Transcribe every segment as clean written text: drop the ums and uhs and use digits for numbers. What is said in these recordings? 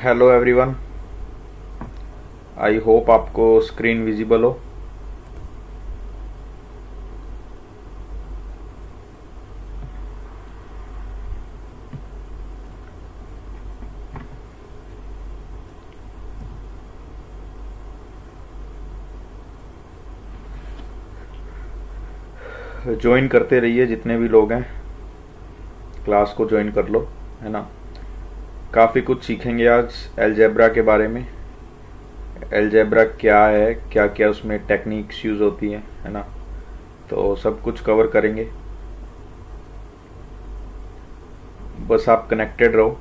Hello everyone. I hope आपको screen visible हो। Join करते रहिए, जितने भी लोग हैं क्लास को ज्वाइन कर लो, है ना। काफ़ी कुछ सीखेंगे आज अलजेब्रा के बारे में। अलजेब्रा क्या है, क्या क्या उसमें टेक्निक्स यूज़ होती हैं, है ना। तो सब कुछ कवर करेंगे, बस आप कनेक्टेड रहो।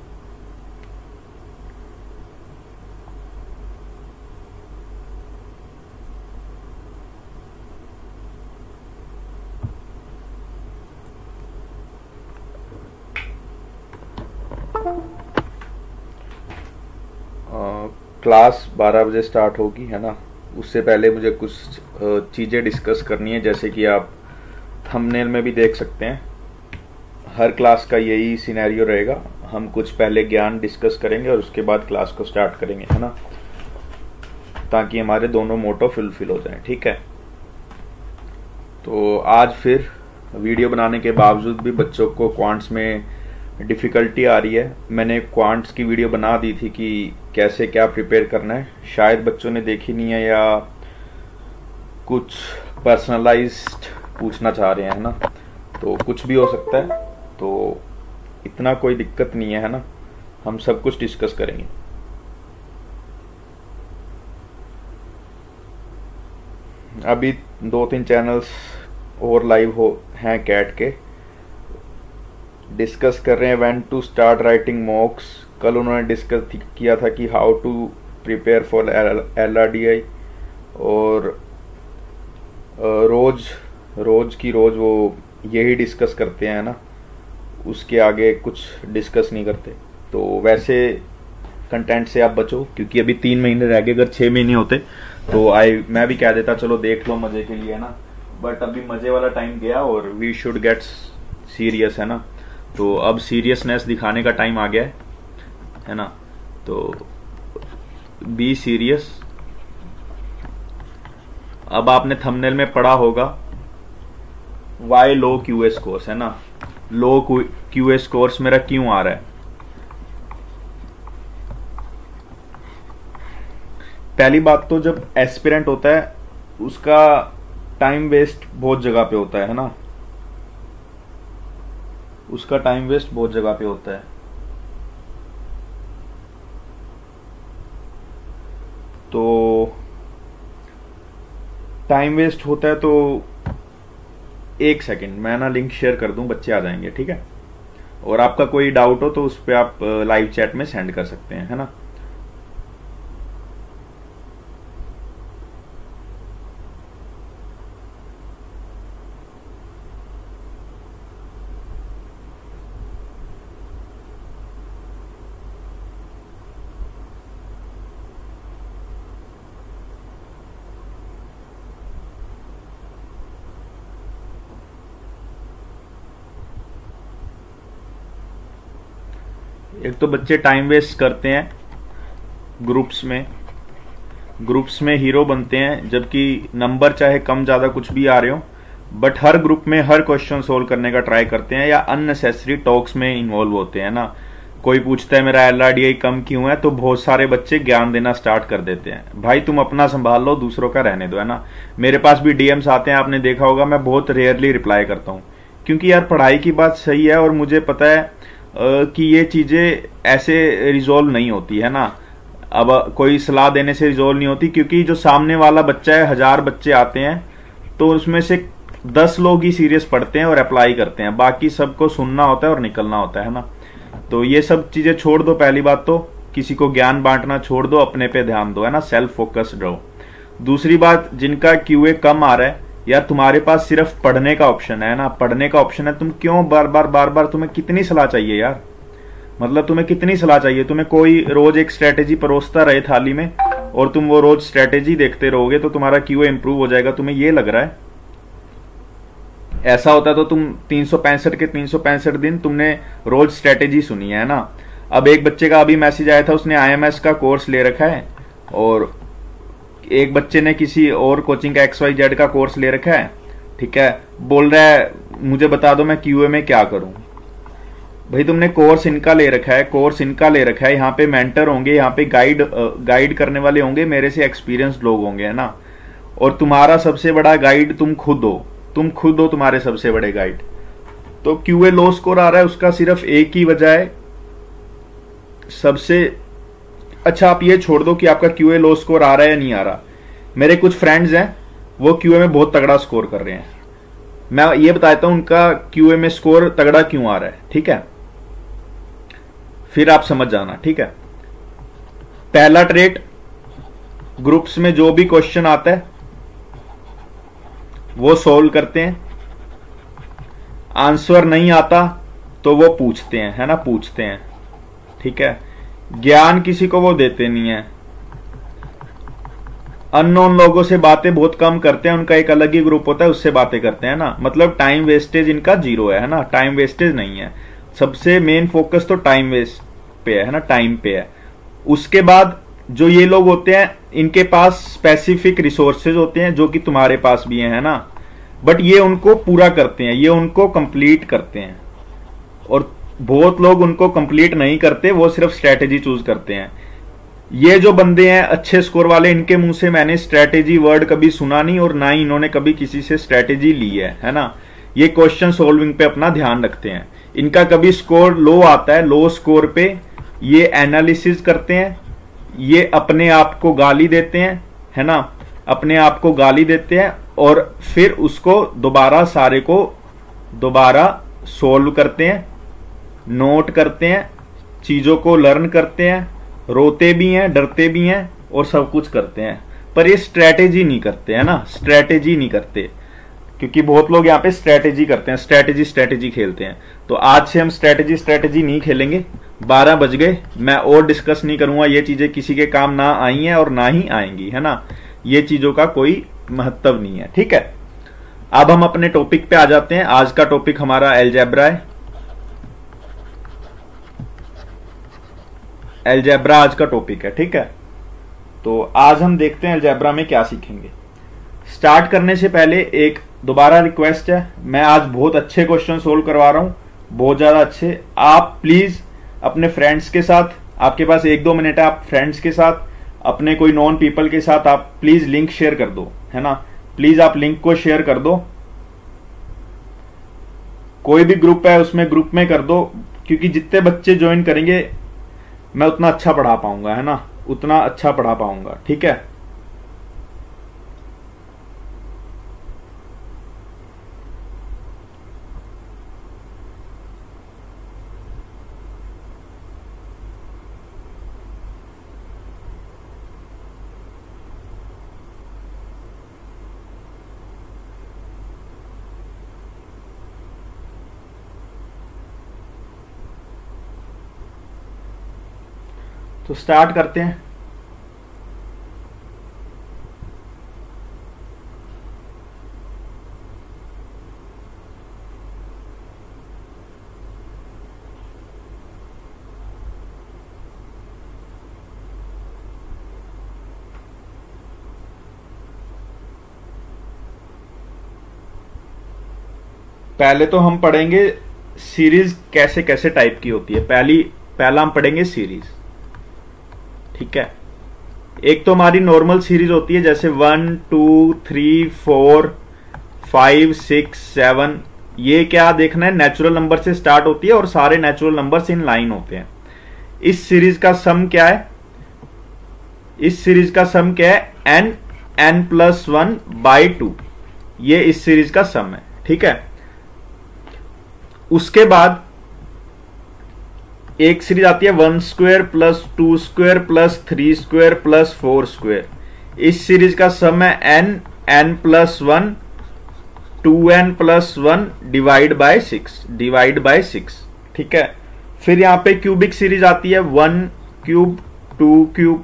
क्लास 12 बजे स्टार्ट होगी, है ना। उससे पहले मुझे कुछ चीज़ें डिस्कस करनी है, जैसे कि आप थंबनेल में भी देख सकते हैं। हर क्लास का यही सिनेरियो रहेगा। हम कुछ पहले ज्ञान डिस्कस करेंगे और उसके बाद क्लास को स्टार्ट करेंगे, है ना, ताकि हमारे दोनों मोटो फुलफिल हो जाएं। ठीक है। तो आज फिर वीडियो बनाने के बावजूद भी बच्चों को क्वांट्स में डिफ़िकल्टी आ रही है। मैंने क्वांट्स की वीडियो बना दी थी कि कैसे क्या प्रिपेयर करना है, शायद बच्चों ने देखी नहीं है या कुछ पर्सनलाइज्ड पूछना चाह रहे हैं, है ना। तो कुछ भी हो सकता है, तो इतना कोई दिक्कत नहीं है ना। हम सब कुछ डिस्कस करेंगे। अभी 2-3 चैनल्स और लाइव हैं कैट के, डिस्कस कर रहे हैं when to start writing mocks. कल उन्होंने डिस्कस किया था कि how to prepare for LRDI, और रोज वो यही डिस्कस करते हैं ना, उसके आगे कुछ डिस्कस नहीं करते। तो वैसे कंटेंट से आप बचो, क्योंकि अभी 3 महीने रह गए। अगर 6 महीने होते तो मैं भी कह देता चलो देख लो मजे के लिए, है ना। बट अभी मजे वाला टाइम गया और वी शुड गेट सीरियस, है ना। तो अब सीरियसनेस दिखाने का टाइम आ गया है ना। तो बी सीरियस। अब आपने थंबनेल में पढ़ा होगा वाई लो QA स्कोर्स, है ना। लो QA स्कोर्स मेरा क्यों आ रहा है। पहली बात तो जब एस्पिरेंट होता है उसका टाइम वेस्ट बहुत जगह पे होता है ना। उसका टाइम वेस्ट बहुत जगह पे होता है। तो टाइम वेस्ट होता है, तो 1 सेकंड मैं ना लिंक शेयर कर दूं, बच्चे आ जाएंगे, ठीक है। और आपका कोई डाउट हो तो उस पर आप लाइव चैट में सेंड कर सकते हैं, है ना। एक तो बच्चे टाइम वेस्ट करते हैं ग्रुप्स में हीरो बनते हैं, जबकि नंबर चाहे कम ज्यादा कुछ भी आ रहे हो, बट हर ग्रुप में हर क्वेश्चन सोल्व करने का ट्राई करते हैं या अननेसेसरी टॉक्स में इन्वॉल्व होते हैं ना। कोई पूछता है मेरा LRDI कम क्यों है, तो बहुत सारे बच्चे ज्ञान देना स्टार्ट कर देते हैं। भाई तुम अपना संभाल लो, दूसरों का रहने दो, है ना। मेरे पास भी DMs आते हैं, आपने देखा होगा, मैं बहुत रेयरली रिप्लाई करता हूँ, क्योंकि यार पढ़ाई की बात सही है और मुझे पता है कि ये चीजें ऐसे रिजोल्व नहीं होती, है ना। अब कोई सलाह देने से रिजोल्व नहीं होती, क्योंकि जो सामने वाला बच्चा है, 1000 बच्चे आते हैं तो उसमें से 10 लोग ही सीरियस पढ़ते हैं और अप्लाई करते हैं, बाकी सबको सुनना होता है और निकलना होता है ना। तो ये सब चीजें छोड़ दो। पहली बात तो किसी को ज्ञान बांटना छोड़ दो, अपने पे ध्यान दो, है ना, सेल्फ फोकस्ड रहो। दूसरी बात, जिनका QA कम आ रहा है, यार तुम्हारे पास सिर्फ पढ़ने का ऑप्शन है ना, पढ़ने का ऑप्शन है। तुम क्यों बार बार तुम्हें कितनी सलाह चाहिए यार, मतलब तुम्हें कितनी सलाह चाहिए। तुम्हें कोई रोज एक स्ट्रेटेजी परोसता रहे थाली में और तुम वो रोज स्ट्रेटेजी देखते रहोगे तो तुम्हारा QA इंप्रूव हो जाएगा, तुम्हें ये लग रहा है। ऐसा होता तो तुम 365 के 365 दिन तुमने रोज स्ट्रेटेजी सुनी है ना। अब एक बच्चे का अभी मैसेज आया था, उसने IMS का कोर्स ले रखा है और एक बच्चे ने किसी और कोचिंग का XYZ का कोर्स ले रखा है, ठीक है, बोल रहा है मुझे बता दो मैं QA में क्या करूं। भाई तुमने कोर्स इनका ले रखा है, कोर्स इनका ले रखा है, यहाँ पे मेंटर होंगे, यहाँ पे गाइड करने वाले होंगे, मेरे से एक्सपीरियंस्ड लोग होंगे, है ना, और तुम्हारा सबसे बड़ा गाइड तुम खुद हो, तुम्हारे सबसे बड़े गाइड। तो QA लो स्कोर आ रहा है, उसका सिर्फ एक ही वजह है, सबसे अच्छा आप ये छोड़ दो कि आपका QA लो स्कोर आ रहा है या नहीं आ रहा। मेरे कुछ फ्रेंड्स हैं वो QA में बहुत तगड़ा स्कोर कर रहे हैं, मैं ये बताता हूं उनका QA में स्कोर तगड़ा क्यों आ रहा है, ठीक है, फिर आप समझ जाना, ठीक है। पहला ट्रेट, ग्रुप्स में जो भी क्वेश्चन आता है वो सॉल्व करते हैं, आंसर नहीं आता तो वो पूछते हैं, है ना, पूछते हैं, ठीक है। ज्ञान किसी को वो देते नहीं है, अननोन लोगों से बातें बहुत कम करते हैं, उनका एक अलग ही ग्रुप होता है, उससे बातें करते हैं ना, मतलब टाइम वेस्टेज इनका जीरो है ना, टाइम वेस्टेज नहीं है, सबसे मेन फोकस तो टाइम वेस्ट पे है ना, टाइम पे है। उसके बाद जो ये लोग होते हैं इनके पास स्पेसिफिक रिसोर्सेज होते हैं जो कि तुम्हारे पास भी है ना, बट ये उनको पूरा करते हैं, ये उनको कंप्लीट करते हैं, और बहुत लोग उनको कंप्लीट नहीं करते, वो सिर्फ स्ट्रेटेजी चूज करते हैं। ये जो बंदे हैं अच्छे स्कोर वाले, इनके मुंह से मैंने स्ट्रेटेजी वर्ड कभी सुना नहीं और ना ही इन्होंने कभी किसी से स्ट्रेटेजी ली है ना। ये क्वेश्चन सोल्विंग पे अपना ध्यान रखते हैं, इनका कभी स्कोर लो आता है, लो स्कोर पे ये एनालिसिस करते हैं, ये अपने आप को गाली देते हैं, है ना, अपने आप को गाली देते हैं और फिर उसको दोबारा सारे को दोबारा सोल्व करते हैं, नोट करते हैं, चीजों को लर्न करते हैं, रोते भी हैं, डरते भी हैं और सब कुछ करते हैं, पर ये स्ट्रेटेजी नहीं करते, है ना, स्ट्रेटेजी नहीं करते, क्योंकि बहुत लोग यहाँ पे स्ट्रेटेजी करते हैं, स्ट्रेटेजी खेलते हैं। तो आज से हम स्ट्रेटेजी नहीं खेलेंगे, 12 बज गए, मैं और डिस्कस नहीं करूंगा, ये चीजें किसी के काम ना आई हैं और ना ही आएंगी, है ना, ये चीजों का कोई महत्व नहीं है, ठीक है। अब हम अपने टॉपिक पे आ जाते हैं। आज का टॉपिक हमारा अलजेब्रा है, अलजेब्रा आज का टॉपिक है, ठीक है। तो आज हम देखते हैं अलजेब्रा में क्या सीखेंगे। स्टार्ट करने से पहले एक दोबारा रिक्वेस्ट है, मैं आज बहुत अच्छे क्वेश्चन सोल्व करवा रहा हूं, बहुत ज्यादा अच्छे। आप प्लीज अपने फ्रेंड्स के साथ, आपके पास 1-2 मिनट है, आप फ्रेंड्स के साथ, अपने कोई नॉन पीपल के साथ आप प्लीज लिंक शेयर कर दो, है ना, प्लीज आप लिंक को शेयर कर दो, कोई भी ग्रुप है उसमें ग्रुप में कर दो, क्योंकि जितने बच्चे ज्वाइन करेंगे मैं उतना अच्छा पढ़ा पाऊंगा, है ना, उतना अच्छा पढ़ा पाऊंगा, ठीक है। तो स्टार्ट करते हैं। पहले तो हम पढ़ेंगे सीरीज कैसे कैसे टाइप की होती है। पहला हम पढ़ेंगे सीरीज, ठीक है। एक तो हमारी नॉर्मल सीरीज होती है, जैसे 1 2 3 4 5 6 7, ये क्या देखना है, नेचुरल नंबर से स्टार्ट होती है और सारे नेचुरल नंबर्स इन लाइन होते हैं। इस सीरीज का सम क्या है, इस सीरीज का सम क्या है, n+1/2, ये इस सीरीज का सम है, ठीक है। उसके बाद एक सीरीज आती है 1² + 2² + 3² + 4², इस सीरीज का सम है n+1 2n+1 डिवाइड बाय 6, ठीक है। फिर यहां पे क्यूबिक सीरीज आती है 1³ 2³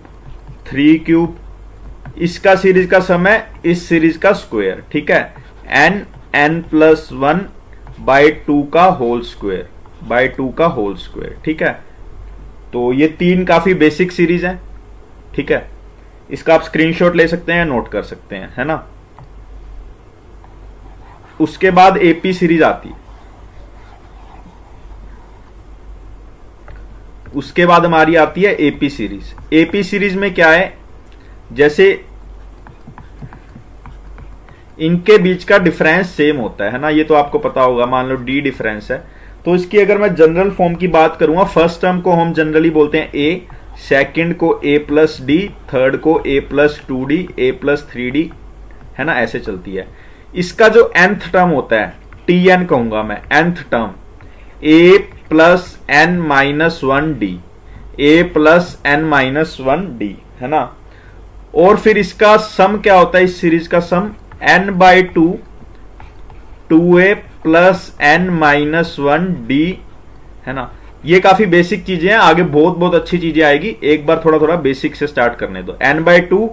3³, इसका सीरीज का सम है इस सीरीज का स्क्वायर, ठीक है, n+1/2 का होल स्क्वायर, ठीक है। तो ये 3 काफी बेसिक सीरीज है, ठीक है। इसका आप स्क्रीनशॉट ले सकते हैं, नोट कर सकते हैं, है ना। उसके बाद एपी सीरीज आती है, उसके बाद हमारी आती है एपी सीरीज। एपी सीरीज में क्या है, जैसे इनके बीच का डिफरेंस सेम होता है ना, ये तो आपको पता होगा। मान लो डी डिफरेंस है, तो इसकी अगर मैं जनरल फॉर्म की बात करूंगा, फर्स्ट टर्म को हम जनरली बोलते हैं ए, सेकंड को ए प्लस डी, थर्ड को ए प्लस 2d, ए प्लस 3d, है ना, ऐसे चलती है। इसका जो nth टर्म होता है, tn कहूंगा मैं, nth term a plus n minus 1d, a plus n minus 1d, है ना। और फिर इसका सम क्या होता है, इस सीरीज का सम n/2 2a plus n minus 1d, है ना। ये काफी बेसिक चीजें हैं, आगे बहुत बहुत अच्छी चीजें आएगी, एक बार थोड़ा थोड़ा बेसिक से स्टार्ट करने दो। n/2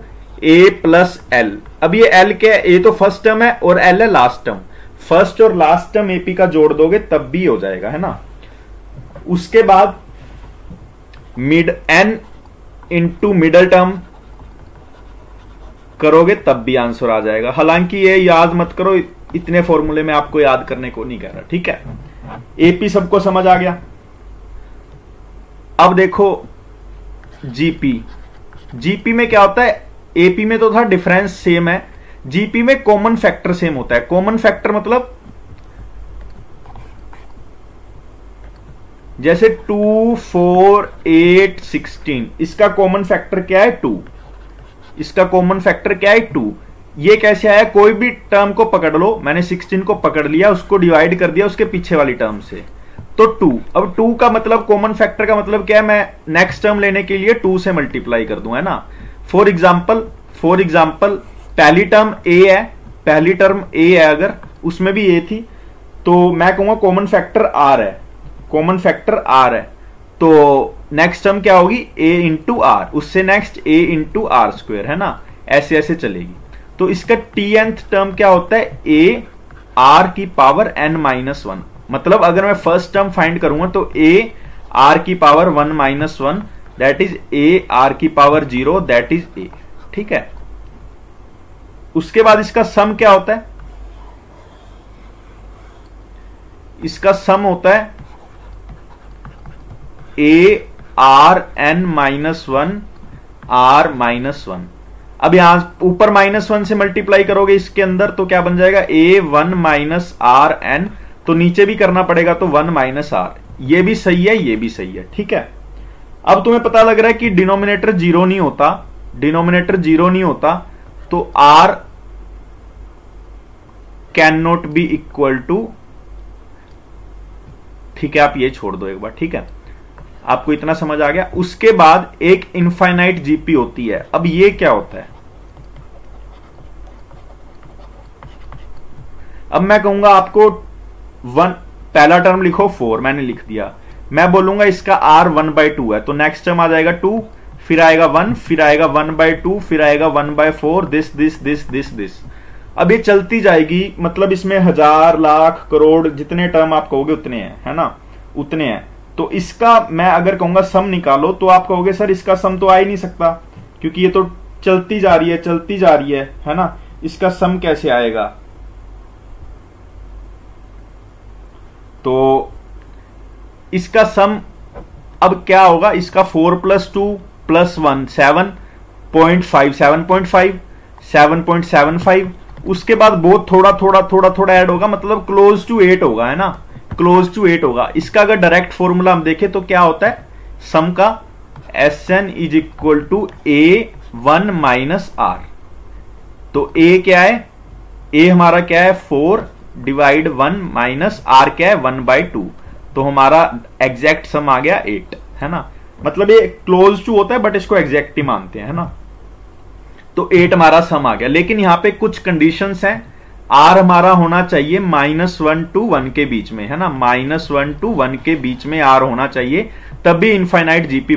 a प्लस l, अब ये l क्या है, a तो फर्स्ट टर्म है और l है लास्ट टर्म। फर्स्ट और लास्ट टर्म एपी का जोड़ दोगे तब भी हो जाएगा, है ना। उसके बाद mid n into middle term करोगे तब भी आंसर आ जाएगा। हालांकि ये याद मत करो, इतने फॉर्मूले में आपको याद करने को नहीं कह रहा, ठीक है। एपी सबको समझ आ गया। अब देखो जीपी, जीपी में क्या होता है, एपी में तो था डिफरेंस सेम है, जीपी में कॉमन फैक्टर सेम होता है। कॉमन फैक्टर मतलब जैसे 2 4 8 16, इसका कॉमन फैक्टर क्या है 2, इसका कॉमन फैक्टर क्या है 2। ये कैसे आया, कोई भी टर्म को पकड़ लो, मैंने 16 को पकड़ लिया, उसको डिवाइड कर दिया उसके पीछे वाली टर्म से, तो 2। अब 2 का मतलब कॉमन फैक्टर का मतलब क्या है, मैं नेक्स्ट टर्म लेने के लिए 2 से मल्टीप्लाई कर दूं, है ना। फॉर एग्जाम्पल पहली टर्म a है, पहली टर्म a है, अगर उसमें भी a थी, तो मैं कहूंगा कॉमन फैक्टर r है, कॉमन फैक्टर r है, तो नेक्स्ट टर्म क्या होगी a इंटू आर, उससे next a into R square, है ना, ऐसे ऐसे चलेगी। तो इसका tnth टर्म क्या होता है, a r की पावर n माइनस 1, मतलब अगर मैं फर्स्ट टर्म फाइंड करूंगा तो a r की power 1 minus 1, that is a r की पावर 0, दैट इज a, ठीक है। उसके बाद इसका सम क्या होता है, इसका सम होता है a r n minus 1 r minus 1। अब यहां ऊपर -1 से मल्टीप्लाई करोगे इसके अंदर तो क्या बन जाएगा, a1 माइनस r n, तो नीचे भी करना पड़ेगा तो 1 माइनस r। ये भी सही है, ये भी सही है, ठीक है। अब तुम्हें पता लग रहा है कि डिनोमिनेटर 0 नहीं होता, डिनोमिनेटर 0 नहीं होता, तो r can not be equal to, ठीक है, आप ये छोड़ दो एक बार, ठीक है। आपको इतना समझ आ गया। उसके बाद एक इनफाइनाइट जीपी होती है। अब ये क्या होता है, अब मैं कहूंगा आपको पहला टर्म लिखो 4, मैंने लिख दिया, मैं बोलूंगा इसका r 1/2 है, तो नेक्स्ट टर्म आ जाएगा 2, फिर आएगा 1, फिर आएगा 1/2, फिर आएगा 1/4, दिस। अब ये चलती जाएगी, मतलब इसमें 1000 लाख करोड़ जितने टर्म आप कहोगे उतने हैं, है ना, उतने हैं। तो इसका मैं अगर कहूंगा सम निकालो, तो आप कहोगे सर इसका सम तो आ ही नहीं सकता, क्योंकि ये तो चलती जा रही है ना, इसका सम कैसे आएगा। तो इसका सम अब क्या होगा, इसका 4 + 2 + 1 7.5 7.75, उसके बाद बहुत थोड़ा ऐड होगा, मतलब क्लोज टू 8 होगा, है ना, क्लोज टू 8 होगा। इसका अगर डायरेक्ट फॉर्मूला हम देखें तो क्या होता है सम का, Sn = a1 माइनस r। तो a क्या है, a हमारा क्या है 4 डिवाइड 1 माइनस r क्या है 1/2, तो हमारा एग्जैक्ट सम आ गया 8, है ना। मतलब ये क्लोज टू होता है बट इसको एग्जैक्ट ही मानते हैं, है ना। तो 8 हमारा सम आ गया, लेकिन यहां पे कुछ कंडीशंस हैं। r हमारा होना चाहिए -1 to 1 के बीच में, है ना, -1 to 1 के बीच में r होना चाहिए, तब भी इनफाइनाइट जीपी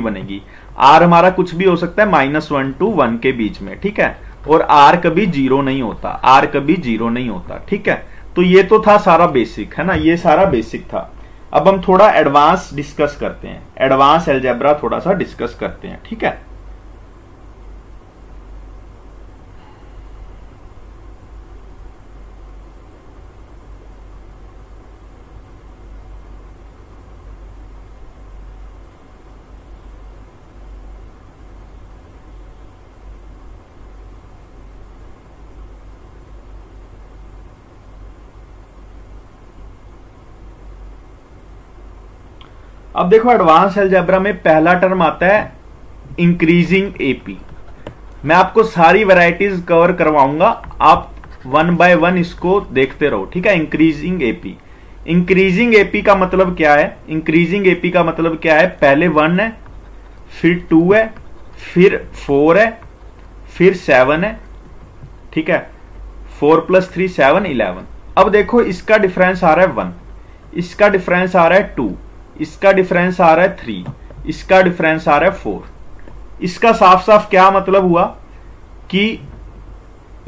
बनेगी, r हमारा कुछ भी हो सकता है -1 to 1 के बीच में, ठीक है। और r कभी 0 नहीं होता, ठीक है। तो ये तो था सारा बेसिक, है ना, ये सारा बेसिक था। अब हम थोड़ा एडवांस डिस्कस करते हैं, एडवांस अलजेब्रा थोड़ा सा डिस्कस करते हैं, ठीक है। अब देखो एडवांस अलजेब्रा में पहला टर्म आता है इंक्रीजिंग एपी। मैं आपको सारी वैरायटीज कवर करवाऊंगा, आप 1 बाय 1 इसको देखते रहो, ठीक है। इंक्रीजिंग एपी, इंक्रीजिंग एपी का मतलब क्या है? इंक्रीजिंग एपी का मतलब क्या है? पहले 1 है, फिर 2 है, फिर 4 है, फिर 7 है, ठीक है। 4 + 3 7 11। अब देखो इसका डिफरेंस आ रहा है 1, इसका डिफरेंस आ रहा है 2, इसका डिफरेंस आ रहा है 3, इसका डिफरेंस आ रहा है 4। इसका साफ साफ क्या मतलब हुआ कि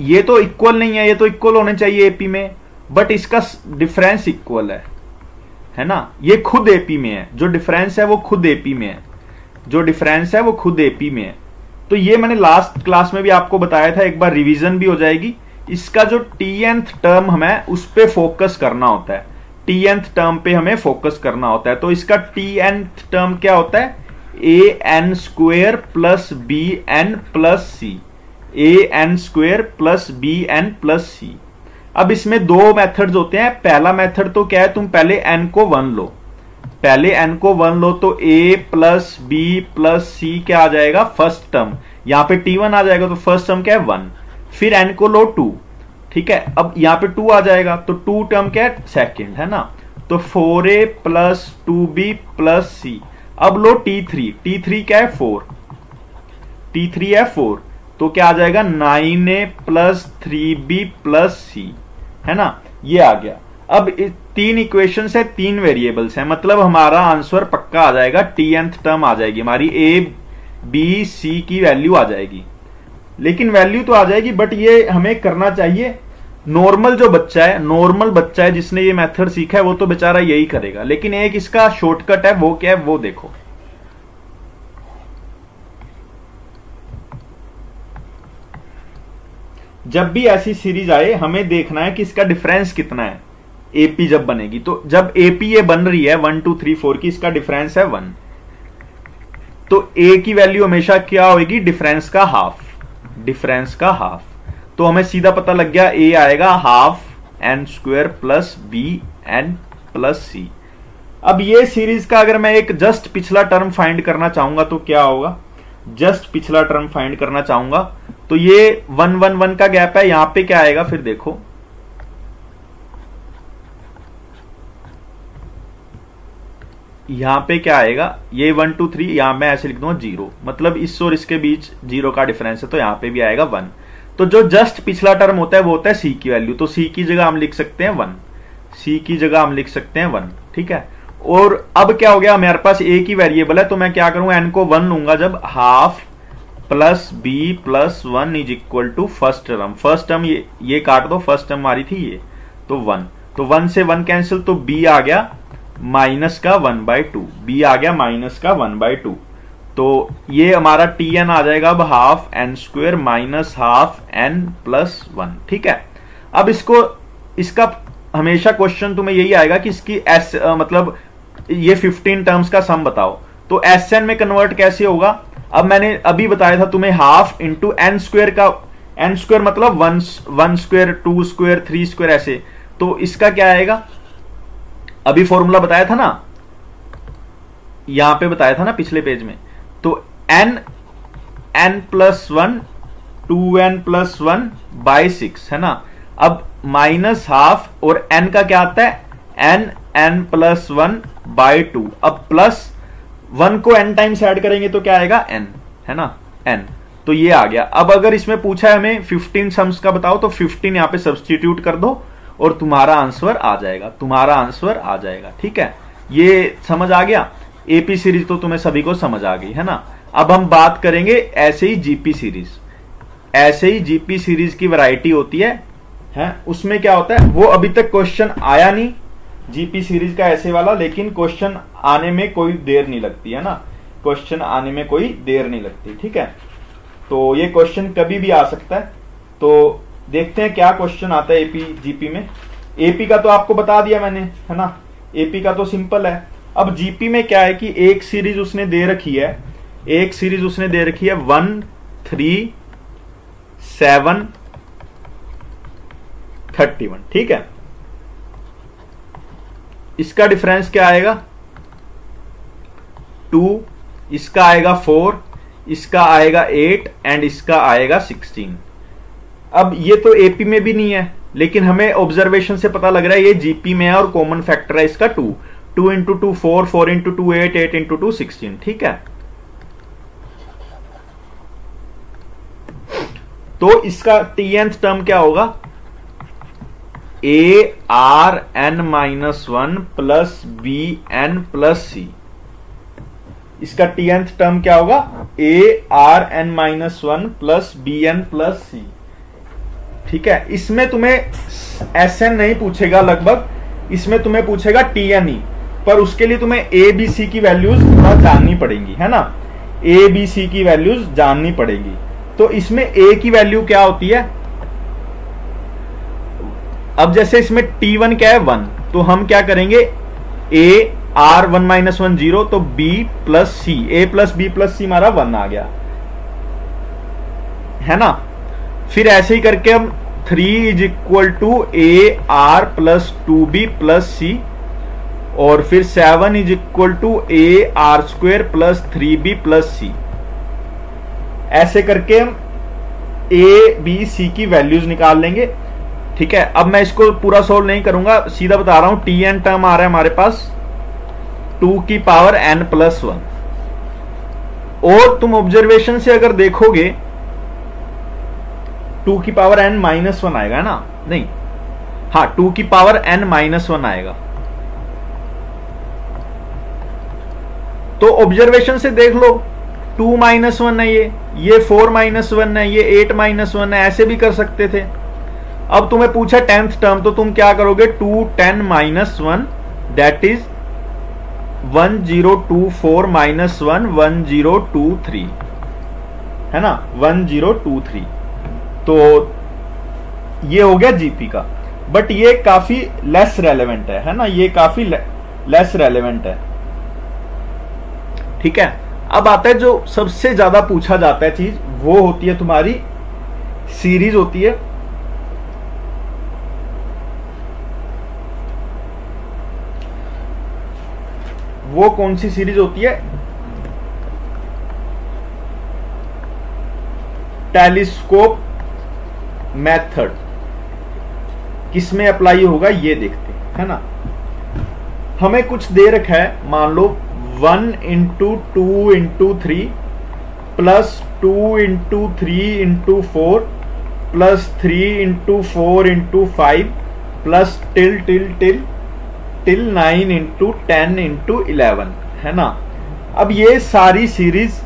ये तो इक्वल नहीं है, ये तो इक्वल होने चाहिए एपी में, बट इसका डिफरेंस इक्वल है ना। ये खुद एपी में है, जो डिफरेंस है वो खुद एपी में है, जो डिफरेंस है वो खुद एपी में है। तो ये मैंने लास्ट क्लास में भी आपको बताया था, एक बार रिवीजन भी हो जाएगी। इसका जो tnth टर्म हमें उस पर फोकस करना होता है, tnth टर्म पे हमें फोकस करना होता है। तो इसका tnth टर्म क्या होता है? an square plus bn plus c, an square plus bn plus c। अब इसमें दो मेथड्स होते हैं। पहला मेथड तो क्या है, तुम पहले n को 1 लो, पहले n को 1 लो, तो a plus b plus c क्या आ जाएगा? First term. यहां पे t1 आ जाएगा, तो फर्स्ट टर्म क्या है? 1। फिर n को लो 2, ठीक है। अब यहां पे 2 आ जाएगा, तो 2 टर्म क्या है? सेकंड, है ना। तो 4a plus 2b plus c। अब लो t3, t3 क्या है? 4, t3 है 4, तो क्या आ जाएगा? 9a plus 3b plus c, है ना। ये आ गया। अब 3 इक्वेशन है, 3 वेरिएबल्स हैं, मतलब हमारा आंसर पक्का आ जाएगा। tnth टर्म आ जाएगी हमारी, a b c की वैल्यू आ जाएगी। लेकिन वैल्यू तो आ जाएगी, बट ये हमें करना चाहिए। नॉर्मल जो बच्चा है, नॉर्मल बच्चा है जिसने ये मेथड सीखा है, वो तो बेचारा यही करेगा। लेकिन एक इसका शॉर्टकट है, वो क्या है? वो देखो। जब भी ऐसी सीरीज आए, हमें देखना है कि इसका डिफरेंस कितना है। एपी जब बनेगी, तो जब एपी ये बन रही है 1 2 3 4 की, इसका डिफरेंस है 1, तो ए की वैल्यू हमेशा क्या होगी? डिफरेंस का हाफ, डिफरेंस का हाफ। तो हमें सीधा पता लग गया, ए आएगा half n square plus bn plus c। अब ये सीरीज का अगर मैं एक जस्ट पिछला टर्म फाइंड करना चाहूंगा तो क्या होगा? जस्ट पिछला टर्म फाइंड करना चाहूंगा तो ये 1 1 1 का गैप है, यहां पे क्या आएगा? फिर देखो, यहां पे क्या आएगा? ये 1 2 3, यहां मैं ऐसे लिख दूंगा 0, मतलब इस और इसके बीच 0 का डिफरेंस है, तो यहां पे भी आएगा 1। तो जो जस्ट पिछला टर्म होता है वो होता है c की वैल्यू, तो c की जगह हम लिख सकते हैं 1, c की जगह हम लिख सकते हैं 1, ठीक है। और अब क्या हो गया? हमारे पास a की वेरिएबल है, तो मैं क्या करूंगा? n को 1 लूंगा, जब half plus b plus 1 is equal to first term. First term ये काट दो, फर्स्ट टर्म हमारी थी ये, तो 1, तो 1 से 1 कैंसिल, तो b आ गया माइनस का 1/2, b आ गया माइनस का 1/2। तो ये हमारा tn आ जाएगा अब half n square minus half n plus 1, ठीक है। अब इसका हमेशा क्वेश्चन तुम्हें यही आएगा कि इसकी मतलब ये 15 टर्म्स का सम बताओ, तो Sn में कन्वर्ट कैसे होगा? अब मैंने अभी बताया था तुम्हें, हाफ इंटू n स्क्वेयर का, n स्क्वेयर मतलब 1 स्क्वेयर 2 स्क्वेयर 3 स्क्वेयर ऐसे, तो इसका क्या आएगा? अभी फॉर्मूला बताया था ना, यहां पे बताया था ना पिछले पेज में, तो n plus 1 2n plus 1 by 6, है ना। अब माइनस हाफ और n का क्या आता है? n plus 1 by 2। अब प्लस 1 को n टाइम्स ऐड करेंगे तो क्या आएगा? n, है ना, n। तो ये आ गया। अब अगर इसमें पूछा है हमें 15 सम्स का बताओ, तो 15 यहां पे सब्स्टिट्यूट कर दो और तुम्हारा आंसर आ जाएगा, तुम्हारा आंसर आ जाएगा, ठीक है। ये समझ आ गया? एपी सीरीज तो तुम्हें सभी को समझ आ गई, है ना। अब हम बात करेंगे ऐसे ही जीपी सीरीज। ऐसे ही जीपी सीरीज की वैरायटी होती है, उसमें क्या होता है, वो अभी तक क्वेश्चन आया नहीं, जीपी सीरीज का ऐसे वाला, लेकिन क्वेश्चन आने में कोई देर नहीं लगती है ना, क्वेश्चन आने में कोई देर नहीं लगती। ठीक है, तो ये क्वेश्चन कभी भी आ सकता है। तो देखते हैं क्या क्वेश्चन आता है एपी जीपी में। एपी का तो आपको बता दिया मैंने, है ना, एपी का तो सिंपल है। अब जीपी में क्या है कि एक सीरीज उसने दे रखी है, 1 3 7 31। ठीक है, इसका डिफरेंस क्या आएगा 2, इसका आएगा 4, इसका आएगा 8 एंड इसका आएगा 16। अब ये तो एपी में भी नहीं है, लेकिन हमें ऑब्जर्वेशन से पता लग रहा है ये जीपी में है और कॉमन फैक्टर है इसका 2। 2 इंटू 2 4, 4 इंटू 2 8, 8 इंटू 2 16। ठीक है, तो इसका टीएनथ टर्म क्या होगा, A R N -1 plus B N plus C. इसका टीएनथ टर्म क्या होगा, A R N -1 plus B N plus C. ठीक है, इसमें तुम्हें एस एन नहीं पूछेगा लगभग, इसमें तुम्हें पूछेगा टी एन ई, पर उसके लिए तुम्हें ए बी सी की वैल्यूज थोड़ा जाननी पड़ेंगी, है ना, ए बी सी की वैल्यूज जाननी पड़ेगी। तो इसमें ए की वैल्यू क्या होती है, अब जैसे इसमें T1 क्या है 1, तो हम क्या करेंगे A R 1 - 1 0, तो B plus C, A plus B plus C हमारा 1 आ गया, है ना। फिर ऐसे ही करके हम 3 = A R plus 2B plus C, और फिर 7 = A R² plus 3B plus C। ऐसे करके हम A B C की वैल्यूज निकाल लेंगे। ठीक है, अब मैं इसको पूरा सोल्व नहीं करूंगा, सीधा बता रहा हूं। टी एन टर्म आ रहा है हमारे पास 2 की पावर n प्लस 1, और तुम ऑब्जर्वेशन से अगर देखोगे 2 की पावर n -1 आएगा ना, नहीं, हाँ 2 की पावर n -1 आएगा। तो ऑब्जर्वेशन से देख लो 2 -1 है, ये 4 -1 है, ये 8 -1 है, ऐसे भी कर सकते थे। अब तुम्हें पूछा 10th टर्म, तो तुम क्या करोगे 2 10 -1 दैट इज 1024 -1 1023, है ना, 1023। तो ये हो गया जीपी का, बट ये काफी लेस रेलेवेंट है ना, ये काफी लेस रेलेवेंट है। ठीक है, अब आता है जो सबसे ज्यादा पूछा जाता है चीज, वो होती है तुम्हारी सीरीज होती है। वो कौन सी सीरीज होती है, टेलीस्कोप मेथड। किसमें अप्लाई होगा ये देखते हैं, है ना। हमें कुछ दे रखा है, मान लो 1 × 2 × 3 प्लस 2 × 3 × 4 प्लस 3 × 4 × 5 प्लस टिल 9 × 10 × 11, है ना। अब ये सारी सीरीज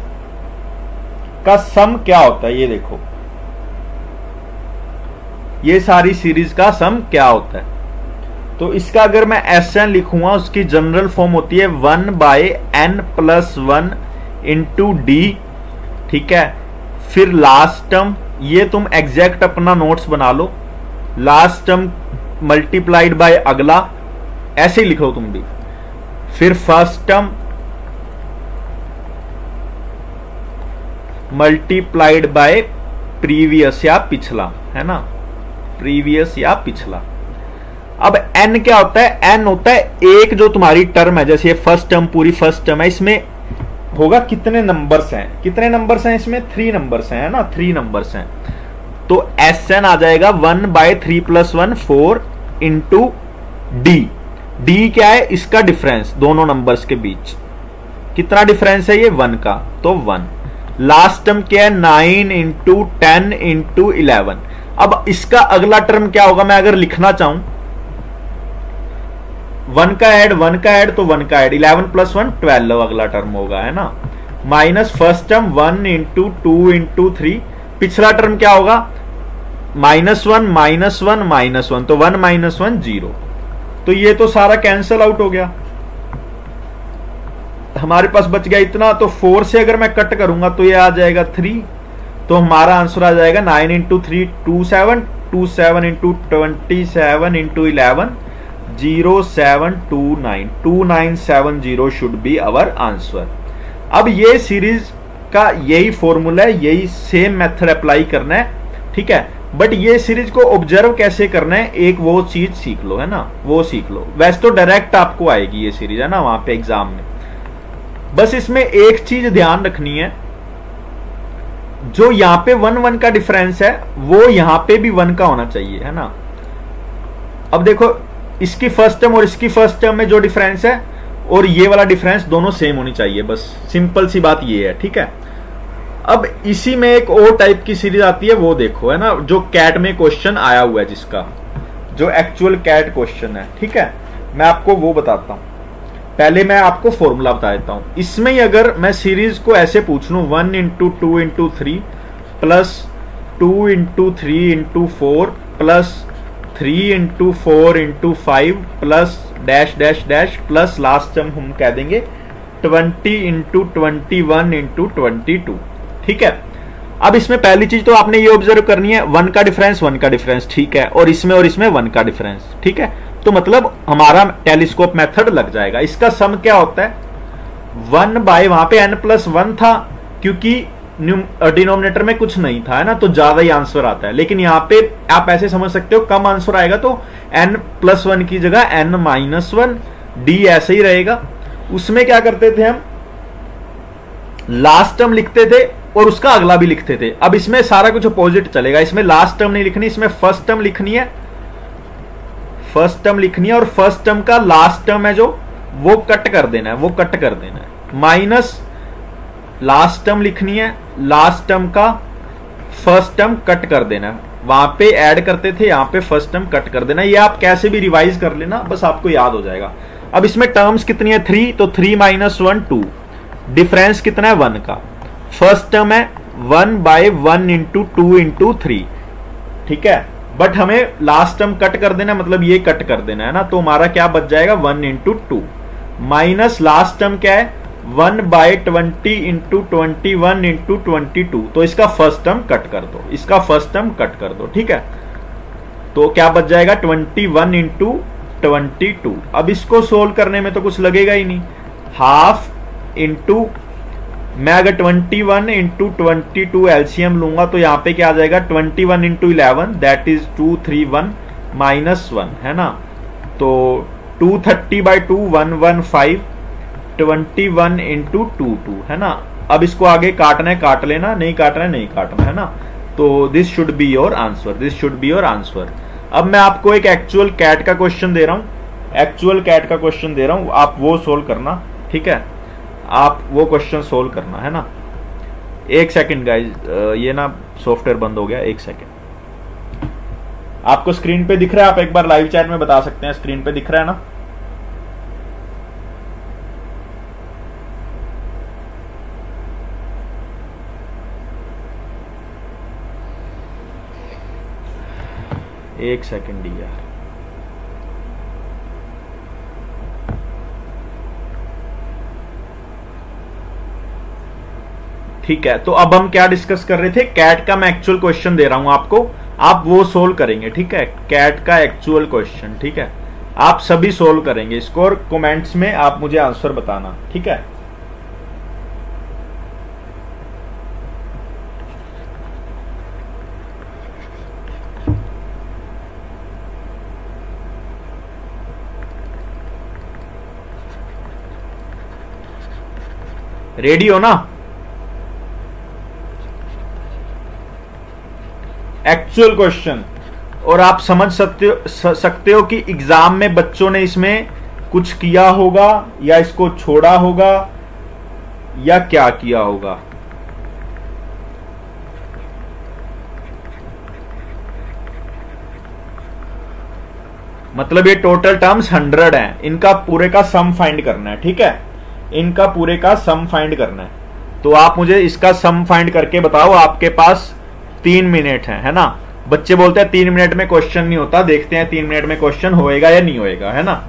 का सम क्या होता है, ये देखो, ये सारी सीरीज का सम क्या होता है। तो इसका अगर मैं Sn लिखूंगा, उसकी जनरल फॉर्म होती है 1/n + 1 × d। ठीक है, फिर लास्ट टर्म, ये तुम एग्जैक्ट अपना नोट्स बना लो, लास्ट टर्म मल्टीप्लाइड बाय अगला, ऐसे ही लिखो तुम भी। फिर first term multiplied by previous या पिछला, है ना, प्रीवियस या पिछला। अब n क्या होता है, n होता है एक जो तुम्हारी टर्म है, जैसे ये फर्स्ट टर्म, पूरी फर्स्ट टर्म है, इसमें होगा कितने नंबर्स हैं, कितने नंबर्स हैं इसमें, 3 नंबर्स हैं, है ना, 3 नंबर्स हैं। तो Sn आ जाएगा 1/3 + 1 4 × d। d क्या है, इसका डिफरेंस दोनों नंबर्स के बीच, कितना डिफरेंस है ये 1 का, तो 1। लास्ट टर्म क्या है 9 × 10 × 11। अब इसका अगला टर्म क्या होगा, मैं अगर लिखना चाहूं 1 का ऐड 1 का ऐड, तो 1 का ऐड 11 + 1 12 अगला टर्म होगा, है ना, माइनस फर्स्ट टर्म 1 × 2 × 3, पिछला टर्म क्या होगा -1 -1 -1, तो 1 - 1 0, तो ये तो सारा कैंसल आउट हो गया, हमारे पास बच गया इतना। तो 4 से अगर मैं कट करूंगा तो ये आ जाएगा 3, तो हमारा आंसर आ जाएगा 9 into 3 27, 27 into 27 into 11 0729, 2970 should be our answer. अब ये सीरीज का यही फॉर्मूला है, यही सेम मेथड अप्लाई करना है, ठीक है। बट ये सीरीज को ऑब्जर्व कैसे करना है, एक वो चीज सीख लो, है ना, वो सीख लो। वैसे तो डायरेक्ट आपको आएगी ये सीरीज, है ना, वहां पे एग्जाम में। बस इसमें एक चीज ध्यान रखनी है, जो यहां पे 1 1 का डिफरेंस है वो यहां पे भी 1 का होना चाहिए, है ना। अब देखो इसकी फर्स्ट टर्म और इसकी फर्स्ट टर्म में जो डिफरेंस है और ये वाला डिफरेंस दोनों सेम होनी चाहिए, बस सिंपल सी बात ये है, ठीक है। अब इसी में एक और टाइप की सीरीज आती है, वो देखो, है ना, जो कैट में क्वेश्चन आया हुआ है, जिसका जो एक्चुअल कैट क्वेश्चन है, ठीक है। मैं आपको वो बताता हूं, पहले मैं आपको फॉर्मूला बता देता हूं। इसमें ही अगर मैं सीरीज को ऐसे पूछ लूं 1 into 2 into 3 plus 2 into 3 into 4 plus 3 into 4 into 5 plus dash dash dash plus last term हम कह देंगे 20 इंटू 21 इंटू 22, ठीक है। अब इसमें पहली चीज तो आपने ये ऑब्जर्व करनी है, 1 का डिफरेंस 1 का डिफरेंस, ठीक है, और इसमें 1 का डिफरेंस, ठीक है। तो मतलब हमारा टेलीस्कोप मेथड लग जाएगा। इसका सम क्या होता है, 1 बाय, वहां पे n+1 था क्योंकि डिनोमिनेटर में कुछ नहीं था, है ना, तो ज्यादा ही आंसर आता है। लेकिन यहाँ पे आप ऐसे समझ सकते हो, कम आंसर आएगा तो n+1 की जगह n-1, d ऐसे ही रहेगा। उसमें क्या करते थे हम, लास्ट टर्म लिखते थे और उसका अगला भी लिखते थे। अब इसमें सारा कुछ अपोजिट चलेगा, इसमें लास्ट टर्म नहीं लिखनी, इसमें फर्स्ट टर्म लिखनी है, फर्स्ट टर्म लिखनी है, और फर्स्ट टर्म का लास्ट टर्म है जो वो कट कर देना है, वो कट कर देना है, माइनस लास्ट टर्म लिखनी है, लास्ट टर्म का फर्स्ट टर्म कट कर देना है। वहां पे ऐड करते थे, यहां पे फर्स्ट टर्म कट कर देना। ये आप कैसे भी रिवाइज कर लेना, बस आपको याद हो जाएगा। अब इसमें टर्म्स कितनी है, 3, तो 3 - 1 2, डिफरेंस कितना है 1 का। फर्स्ट टर्म है 1 बाय 1 इंटू 2 इंटू 3, ठीक है। बट हमें लास्ट टर्म कट कर देना, मतलब ये कट कर देना है ना, तो हमारा क्या बच जाएगा 1 इंटू 2 माइनस लास्ट टर्म क्या है 1 बाय 20 इंटू 21 इंटू 22, तो इसका फर्स्ट टर्म कट कर दो, इसका फर्स्ट टर्म कट कर दो, ठीक है। तो क्या बच जाएगा 21 इंटू 22। अब इसको सोल्व करने में तो कुछ लगेगा ही नहीं, हाफ इंटू, मैं अगर 21 इंटू 22 एलसीएम लूंगा तो यहां पे क्या आ जाएगा 21 इंटू 11, दैट इज 231 माइनस 1, है ना। तो 230/2 115, 21 इंटू 22, है ना। अब इसको आगे काटना है काट लेना, नहीं काटना है नहीं काटना, है ना। तो this should be your answer, this should be your answer. अब मैं आपको एक एक्चुअल कैट का क्वेश्चन दे रहा हूं, एक्चुअल कैट का क्वेश्चन दे रहा हूं, आप वो सोल्व करना, ठीक है। आप वो क्वेश्चन सोल्व करना, है ना। एक सेकंड गाइज, ये ना सॉफ्टवेयर बंद हो गया, एक सेकंड। आपको स्क्रीन पे दिख रहा है, आप एक बार लाइव चैट में बता सकते हैं, स्क्रीन पे दिख रहा है ना। एक सेकंड यार, ठीक है। तो अब हम क्या डिस्कस कर रहे थे, कैट का मैं एक्चुअल क्वेश्चन दे रहा हूं आपको, आप वो सोल्व करेंगे, ठीक है। कैट का एक्चुअल क्वेश्चन, ठीक है, आप सभी सोल्व करेंगे इसको, और कमेंट्स में आप मुझे आंसर बताना, ठीक है। रेडी हो ना। एक्चुअल क्वेश्चन, और आप समझ सकते हो कि एग्जाम में बच्चों ने इसमें कुछ किया होगा या इसको छोड़ा होगा या क्या किया होगा। मतलब ये टोटल टर्म्स 100 हैं, इनका पूरे का सम फाइंड करना है, ठीक है, इनका पूरे का सम फाइंड करना है। तो आप मुझे इसका सम फाइंड करके बताओ, आपके पास 3 मिनट है ना। बच्चे बोलते हैं 3 मिनट में क्वेश्चन नहीं होता, देखते हैं 3 मिनट में क्वेश्चन होएगा या नहीं होएगा, है ना।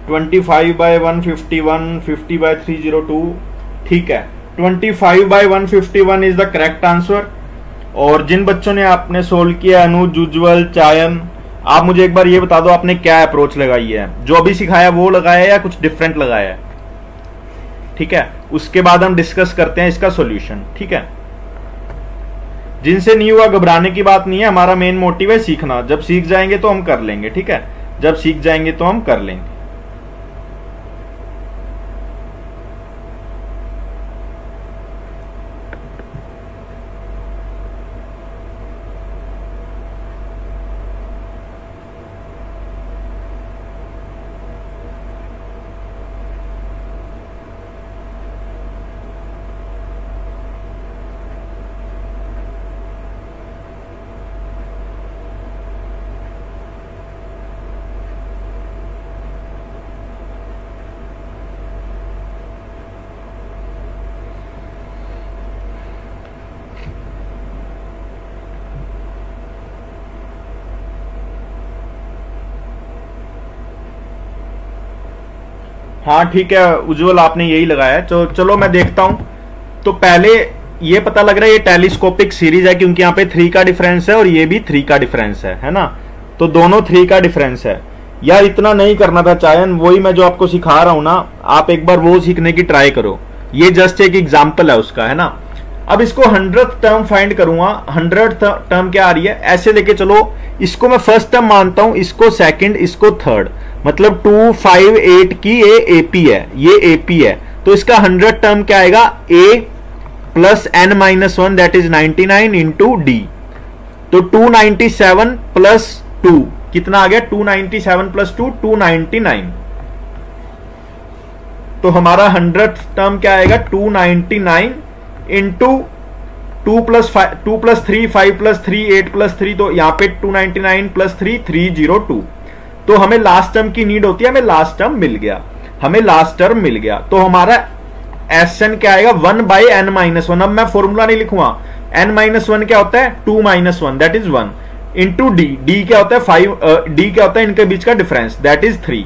ट्वेंटी 25/151, 50/302, ठीक है। 25/151 इज द करेक्ट आंसर। और जिन बच्चों ने आपने सोल्व किया, अनुज, उज्जवल, चायन, आप मुझे एक बार ये बता दो आपने क्या अप्रोच लगाई है, जो अभी सिखाया वो लगाया या कुछ डिफरेंट लगाया है, ठीक है। उसके बाद हम डिस्कस करते हैं इसका सॉल्यूशन, ठीक है। जिनसे नहीं हुआ घबराने की बात नहीं है, हमारा मेन मोटिव है सीखना। जब सीख जाएंगे तो हम कर लेंगे, ठीक है। जब सीख जाएंगे तो हम कर लेंगे। हाँ ठीक है उज्जवल, आपने यही लगाया है। तो चलो मैं देखता हूं। तो पहले ये पता लग रहा है ये टेलीस्कोपिक सीरीज है, क्योंकि यहाँ पे 3 का डिफरेंस है और ये भी 3 का डिफरेंस है ना। तो दोनों 3 का डिफरेंस है। यार इतना नहीं करना था चायन, वही मैं जो आपको सिखा रहा हूं ना, आप एक बार वो सीखने की ट्राई करो। ये जस्ट एक एग्जाम्पल है उसका, है ना। अब इसको 100th टर्म फाइंड करूंगा। 100th टर्म क्या आ रही है, ऐसे लेके चलो। इसको मैं फर्स्ट टर्म मानता हूं, इसको सेकंड, इसको थर्ड, मतलब 2, 5, 8 की ये एपी है, ये एपी है। तो इसका 100 टर्म क्या आएगा, A plus n-1 that is 99 into D. तो 297 प्लस 2 कितना आ गया, 297 प्लस 2 299। तो हमारा 100th टर्म क्या आएगा, 299 इंटू 2 प्लस 3, 5 प्लस 3, 8 प्लस 3। तो यहां पे 299 प्लस 3 302। तो हमें लास्ट टर्म की नीड होती है, हमें लास्ट टर्म मिल गया, हमें लास्ट टर्म मिल गया। तो हमारा एसएन क्या आएगा, 1/n-1। अब मैं फॉर्मूला नहीं लिखूंगा। n-1 क्या होता है, 2 - 1 that is 1 into D. D क्या होता है 5, डी क्या होता है इनके बीच का डिफरेंस दैट इज 3।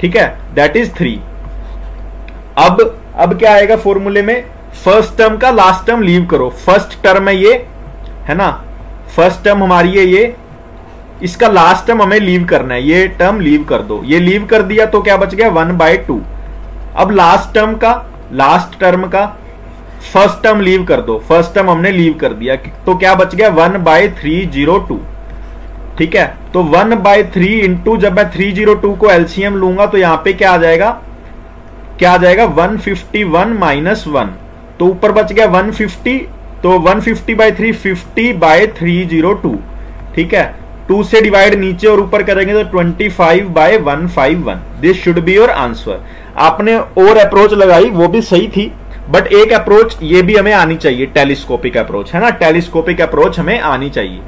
ठीक है, दैट इज 3। अब क्या आएगा फॉर्मूले में, फर्स्ट टर्म का लास्ट टर्म लीव करो। फर्स्ट टर्म है ये, है ना, फर्स्ट टर्म हमारी है ये, इसका लास्ट टर्म हमें लीव करना है, ये टर्म लीव कर दो। ये लीव कर दिया तो क्या बच गया 1/2। अब लास्ट टर्म का फर्स्ट टर्म लीव कर दो, फर्स्ट टर्म हमने लीव कर दिया तो क्या बच गया 1/302। ठीक है, तो 1/3 इंटू, जब मैं 302 को एलसीएम लूंगा तो यहां पे क्या आ जाएगा 151 माइनस 1, तो ऊपर बच गया 150, तो 150/3 50/302। ठीक है, 2 से डिवाइड नीचे और ऊपर करेंगे तो 25/151। This should be your answer. आपने और अप्रोच लगाई वो भी सही थी, बट एक अप्रोच ये भी हमें आनी चाहिए, टेलीस्कोपिक अप्रोच, है ना, टेलीस्कोपिक अप्रोच हमें आनी चाहिए।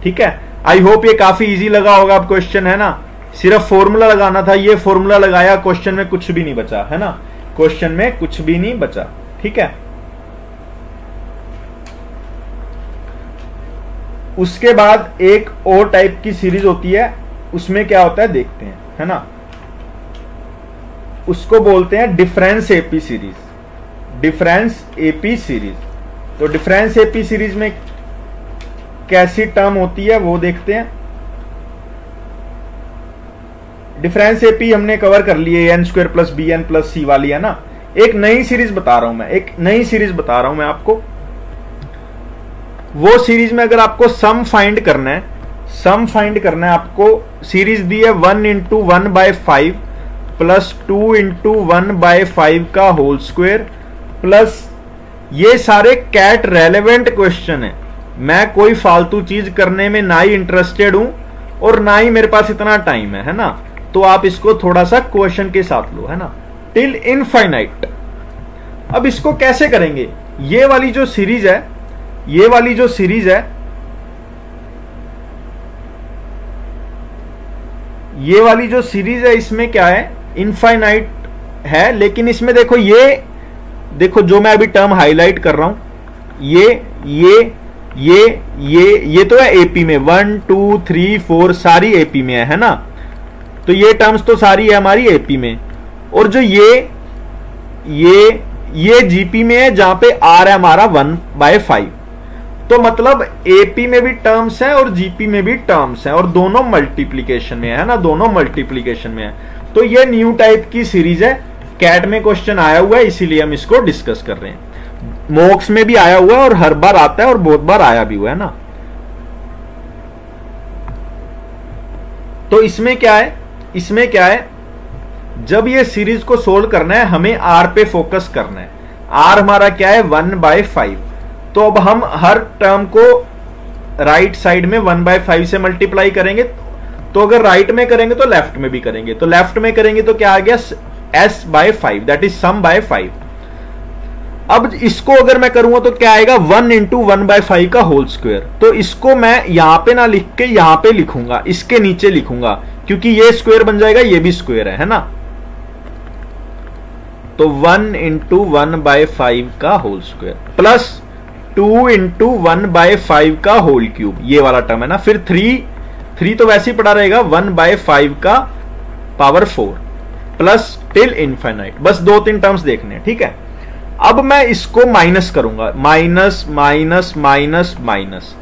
ठीक है, आई होप ये काफी इजी लगा होगा अब क्वेश्चन, है ना, सिर्फ फॉर्मूला लगाना था, ये फॉर्मूला लगाया, क्वेश्चन में कुछ भी नहीं बचा, है ना, क्वेश्चन में कुछ भी नहीं बचा। ठीक है, उसके बाद एक और टाइप की सीरीज होती है, उसमें क्या होता है देखते हैं, है ना, उसको बोलते हैं difference AP series. Difference AP series, तो डिफरेंस एपी सीरीज में कैसी टर्म होती है वो देखते हैं। डिफरेंस एपी हमने कवर कर लिए, n² + bn + c वाली, है ना। एक नई सीरीज बता रहा हूं मैं, एक नई सीरीज बता रहा हूं मैं आपको। वो सीरीज में अगर आपको सम फाइंड करना है, सम फाइंड करना है आपको, सीरीज दी है 1 × 1/5 प्लस 2 × 1/5 का होल स्क्वायर प्लस, ये सारे कैट रेलेवेंट क्वेश्चन है। मैं कोई फालतू चीज करने में ना ही इंटरेस्टेड हूं और ना ही मेरे पास इतना टाइम है ना, तो आप इसको थोड़ा सा क्वेश्चन के साथ लो, है ना, टिल इनफाइनाइट। अब इसको कैसे करेंगे, ये वाली जो सीरीज है, ये वाली जो सीरीज है, ये वाली जो सीरीज है, इसमें क्या है इनफाइनाइट है, लेकिन इसमें देखो, ये देखो जो मैं अभी टर्म हाईलाइट कर रहा हूं, ये तो है एपी में, 1 2 3 4 सारी एपी में है ना, तो ये टर्म्स तो सारी है हमारी एपी में, और जो ये जीपी में है, जहां पे आर है हमारा 1/5। तो मतलब एपी में भी टर्म्स है और जीपी में भी टर्म्स है, और दोनों मल्टीप्लीकेशन में है ना, दोनों मल्टीप्लीकेशन में है। तो ये न्यू टाइप की सीरीज है, कैट में क्वेश्चन आया हुआ है, इसीलिए हम इसको डिस्कस कर रहे हैं। मॉक्स में भी आया हुआ है और हर बार आता है और बहुत बार आया भी हुआ है ना। तो इसमें क्या है, इसमें क्या है, जब ये सीरीज को सोल्व करना है हमें आर पे फोकस करना है। आर हमारा क्या है 1/5, तो अब हम हर टर्म को राइट साइड में 1/5 से मल्टीप्लाई करेंगे, तो अगर राइट में करेंगे तो लेफ्ट में भी करेंगे, तो लेफ्ट में करेंगे तो क्या आ गया s/5, that is some bye 5। अब इसको अगर मैं करूंगा तो क्या आएगा 1 × 1/5 का होल स्क्वायर, तो इसको मैं यहां पे ना लिख के यहां पे लिखूंगा, इसके नीचे लिखूंगा, क्योंकि ये स्क्वायर बन जाएगा, ये भी स्क्वायर है ना। तो 1 × 1/5 का होल स्क्वायर प्लस 2 × 1/5 का होल क्यूब, ये वाला टर्म है ना। फिर 3 तो वैसे ही पड़ा रहेगा, 1/5 का पावर 4 प्लस टिल इनफाइनाइट। बस 2-3 टर्म्स देखने हैं, ठीक है। अब मैं इसको माइनस करूंगा, minus minus minus minus,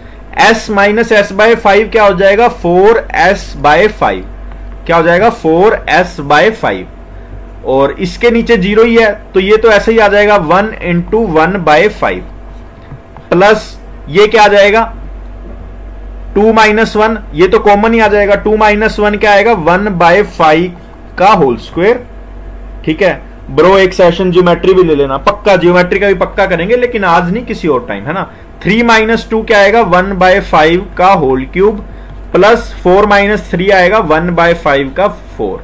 s minus s/5 क्या हो जाएगा 4s/5, क्या हो जाएगा 4s/5, और इसके नीचे 0 ही है, तो ये तो ऐसे ही आ जाएगा 1 × 1/5 प्लस ये क्या आ जाएगा 2 - 1, ये तो कॉमन ही आ जाएगा, 2 - 1 क्या आएगा 1/5 का होल स्क्वायर। ठीक है ब्रो, एक सेशन ज्योमेट्री भी ले लेना, पक्का ज्योमेट्री का भी पक्का करेंगे, लेकिन आज नहीं, किसी और टाइम, है ना। 3 - 2 क्या आएगा 1/5 का होल क्यूब प्लस 4 - 3 आएगा 1/5 का 4।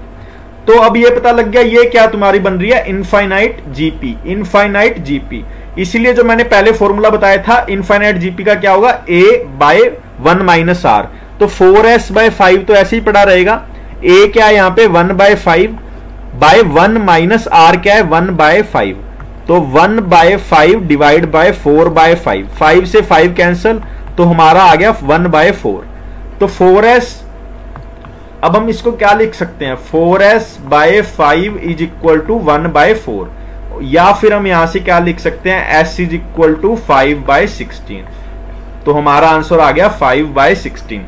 तो अब ये पता लग गया ये क्या तुम्हारी बन रही है इनफाइनाइट जीपी, इनफाइनाइट जीपी। इसलिए जो मैंने पहले फॉर्मूला बताया था इनफाइनाइट जीपी का क्या होगा a/1 - r, तो 4s/5 तो ऐसे ही पड़ा रहेगा, a क्या है यहाँ पे 1/5 बाय 1 - r क्या है 1/5, तो 1/5 डिवाइड बाय 4/5, 5 से 5 कैंसल, तो हमारा आ गया 1/4। तो 4s अब हम इसको क्या लिख सकते हैं, 4s/5 इज इक्वल टू 1/4, या फिर हम यहां से क्या लिख सकते हैं, s इज इक्वल टू 5/16। तो हमारा आंसर आ गया 5/16।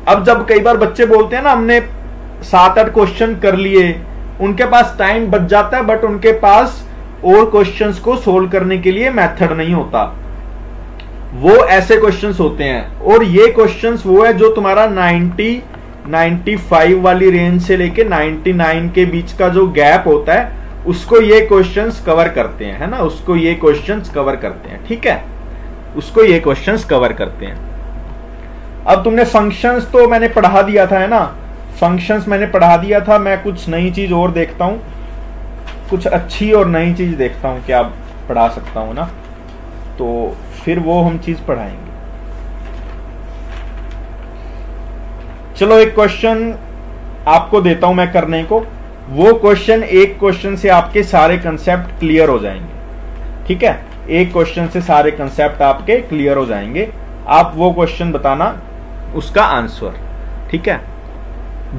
अब जब कई बार बच्चे बोलते हैं ना हमने 7-8 क्वेश्चन कर लिए, उनके पास टाइम बच जाता है बट उनके पास और क्वेश्चंस को सोल्व करने के लिए मेथड नहीं होता, वो ऐसे क्वेश्चंस होते हैं। और ये क्वेश्चंस वो है जो तुम्हारा 90-95 वाली रेंज से लेके 99 के बीच का जो गैप होता है उसको ये क्वेश्चंस कवर करते हैं, है ना, उसको ये क्वेश्चंस कवर करते हैं, ठीक है, उसको ये क्वेश्चंस कवर करते हैं। अब तुमने फंक्शंस तो मैंने पढ़ा दिया था, है ना, फंक्शंस मैंने पढ़ा दिया था। मैं कुछ नई चीज और देखता हूं, कुछ अच्छी और नई चीज देखता हूं क्या पढ़ा सकता हूं ना, तो फिर वो हम चीज पढ़ाएंगे। चलो एक क्वेश्चन आपको देता हूं मैं करने को, वो क्वेश्चन, एक क्वेश्चन से आपके सारे कंसेप्ट क्लियर हो जाएंगे, ठीक है, एक क्वेश्चन से सारे कंसेप्ट आपके क्लियर हो जाएंगे। आप वो क्वेश्चन बताना, उसका आंसर, ठीक है।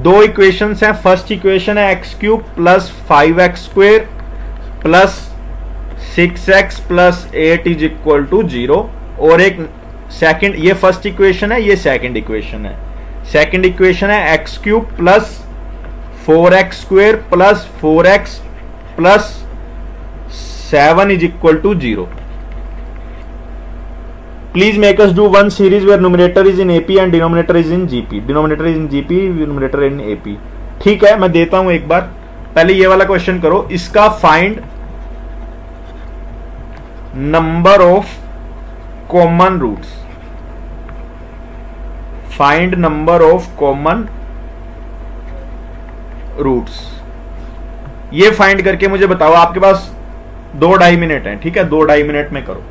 दो इक्वेशंस हैं, फर्स्ट इक्वेशन है x³ plus 5x² plus 6x plus 8 is equal to 0, और एक सेकंड, ये फर्स्ट इक्वेशन है, ये सेकंड इक्वेशन है। सेकंड इक्वेशन है x³ plus 4x² plus 4x plus 7 is equal to 0। Please make us do one series where numerator is in AP and denominator is in GP. Denominator is in GP, numerator in AP. ठीक है, मैं देता हूं एक बार। पहले ये वाला question करो, इसका find number of common roots, find number of common roots. ये फाइंड करके मुझे बताओ, आपके पास 2-2.5 मिनट है, ठीक है, 2-2.5 मिनट में करो।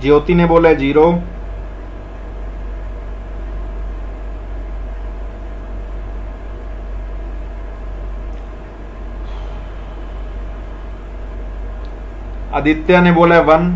ज्योति ने बोला 0, आदित्य ने बोला 1,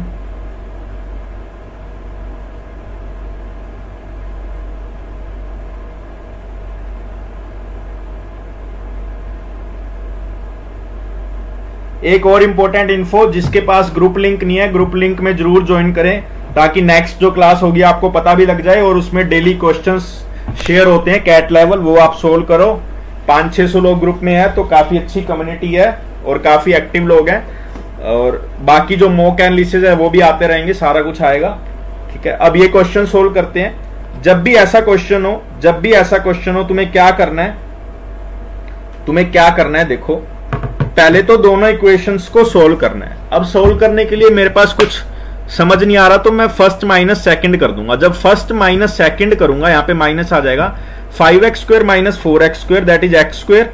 एक और इंपॉर्टेंट इन्फो, जिसके पास ग्रुप लिंक नहीं है, ग्रुप लिंक में जरूर ज्वाइन करें ताकि नेक्स्ट जो क्लास होगी आपको पता भी लग जाए, और उसमें डेली क्वेश्चंस शेयर होते हैं कैट लेवल, वो आप सोल्व करो। 500-600 लोग ग्रुप में है, तो काफी अच्छी कम्युनिटी है और काफी एक्टिव लोग हैं, और बाकी जो मॉक एनालिसिस है वो भी आते रहेंगे, सारा कुछ आएगा, ठीक है। अब ये क्वेश्चन सोल्व करते हैं। जब भी ऐसा क्वेश्चन हो, जब भी ऐसा क्वेश्चन हो, तुम्हें क्या करना है, तुम्हें क्या करना है, देखो पहले तो दोनों इक्वेशंस को सोल्व करना है। अब सोल्व करने के लिए मेरे पास कुछ समझ नहीं आ रहा, तो मैं फर्स्ट माइनस सेकंड कर दूंगा। जब फर्स्ट माइनस सेकंड करूंगा, यहां पे माइनस आ जाएगा, 5x² minus 4x² that is x²।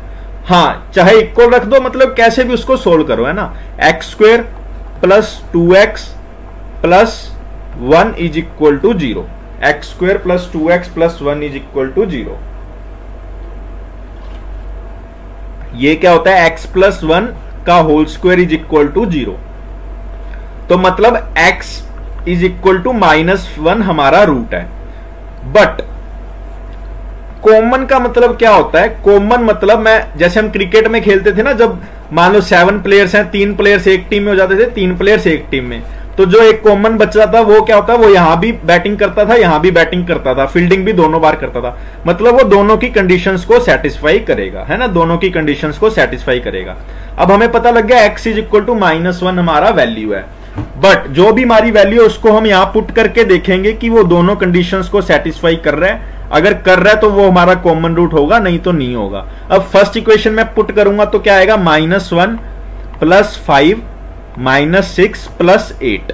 हाँ, चाहे इक्वल रख दो, मतलब कैसे भी उसको सोल्व करो, है ना। x² plus 2x plus 1 is equal to 0, x² plus 2x plus 1 is equal to 0। ये क्या होता है, x प्लस 1 का whole square is equal to 0। तो मतलब x इज इक्वल टू -1 हमारा रूट है। बट कॉमन का मतलब क्या होता है? कॉमन मतलब, मैं जैसे हम क्रिकेट में खेलते थे ना, जब मान लो 7 प्लेयर्स हैं, 3 प्लेयर्स एक टीम में हो जाते थे, 3 प्लेयर्स एक टीम में, तो जो एक कॉमन बच्चा था वो क्या होता है, वो यहां भी बैटिंग करता था, यहां भी बैटिंग करता था, फील्डिंग भी दोनों बार करता था। मतलब वो दोनों की कंडीशंस को सेटिस्फाई करेगा, है ना, दोनों की कंडीशंस को सेटिस्फाई करेगा। अब हमें पता लग गया x इज इक्वल टू -1 हमारा वैल्यू है। बट जो भी हमारी वैल्यू है उसको हम यहां पुट करके देखेंगे कि वो दोनों कंडीशंस को सेटिस्फाई कर रहा है। अगर कर रहा है तो वो हमारा कॉमन रूट होगा, नहीं तो नहीं होगा। अब फर्स्ट इक्वेशन में पुट करूंगा तो क्या आएगा, -1 + 5 -6 + 8।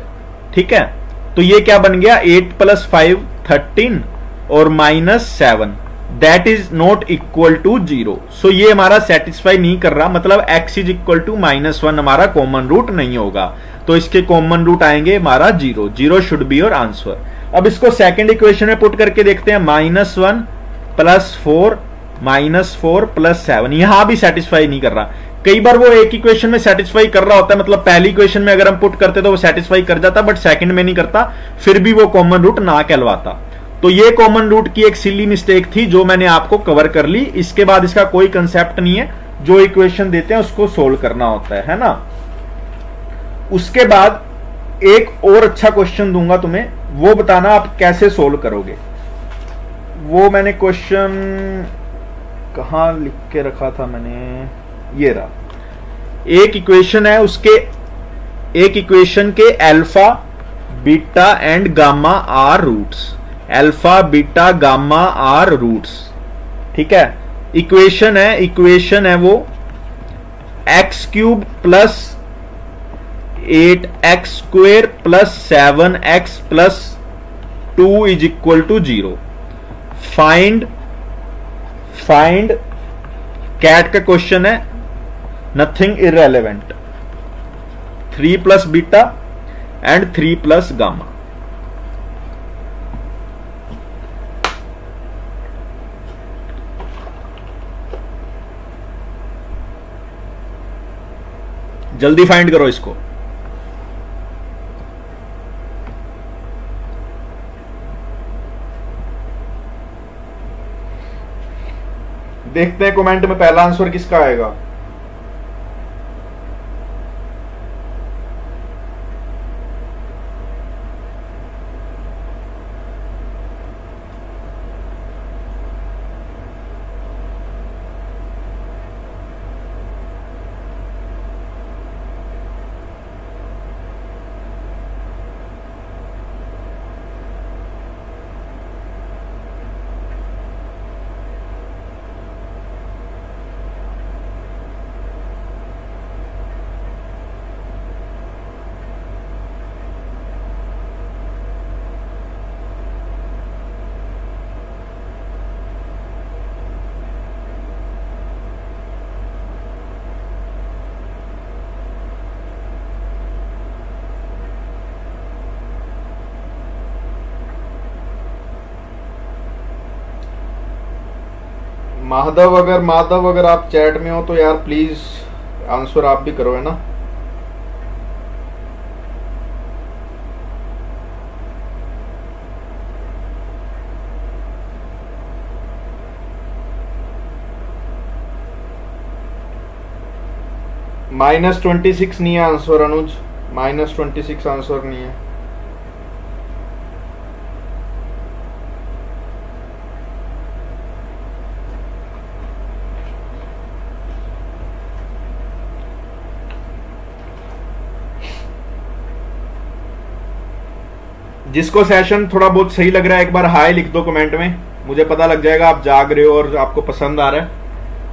ठीक है, तो ये क्या बन गया, 8 + 5 13 और -7 that is not equal to 0। So ये हमारा सेटिस्फाई नहीं कर रहा, मतलब x इज इक्वल टू -1 हमारा कॉमन रूट नहीं होगा। तो इसके कॉमन रूट आएंगे हमारा 0। 0 शुड बी योर आंसर। अब इसको सेकंड इक्वेशन में पुट करके देखते हैं, -1 + 4 -4 + 7, यहां भी सेटिस्फाई नहीं कर रहा। कई बार वो एक इक्वेशन में सेटिस्फाई कर रहा होता है, मतलब पहली इक्वेशन में अगर हम पुट करते तो वो सेटिस्फाई कर जाता, बट सेकंड में नहीं करता, फिर भी वो कॉमन रूट ना कहलवाता। तो ये कॉमन रूट की एक सिली मिस्टेक थी जो मैंने आपको कवर कर ली। इसके बाद इसका कोई कंसेप्ट नहीं है, जो इक्वेशन देते हैं उसको सोल्व करना होता है ना। उसके बाद एक और अच्छा क्वेश्चन दूंगा तुम्हें, वो बताना आप कैसे सोल्व करोगे। वो मैंने क्वेश्चन कहां लिख के रखा था मैंने, ये रहा। एक इक्वेशन है, उसके एक इक्वेशन के alpha beta and gamma are roots, alpha beta gamma are roots. ठीक है, इक्वेशन है वो x³ + 8x² + 7x + 2 is equal to 0। Find CAT का क्वेश्चन है, nothing irrelevant, 3 + beta and 3 + gamma. जल्दी फाइंड करो इसको। देखते हैं कमेंट में पहला आंसर किसका आएगा। माधव अगर आप चैट में हो तो यार प्लीज आंसर आप भी करो, है ना। -26 नहीं है आंसर अनुज, -26 आंसर नहीं है। जिसको सेशन थोड़ा बहुत सही लग रहा है एक बार हाई लिख दो कमेंट में, मुझे पता लग जाएगा आप जाग रहे हो और आपको पसंद आ रहा है।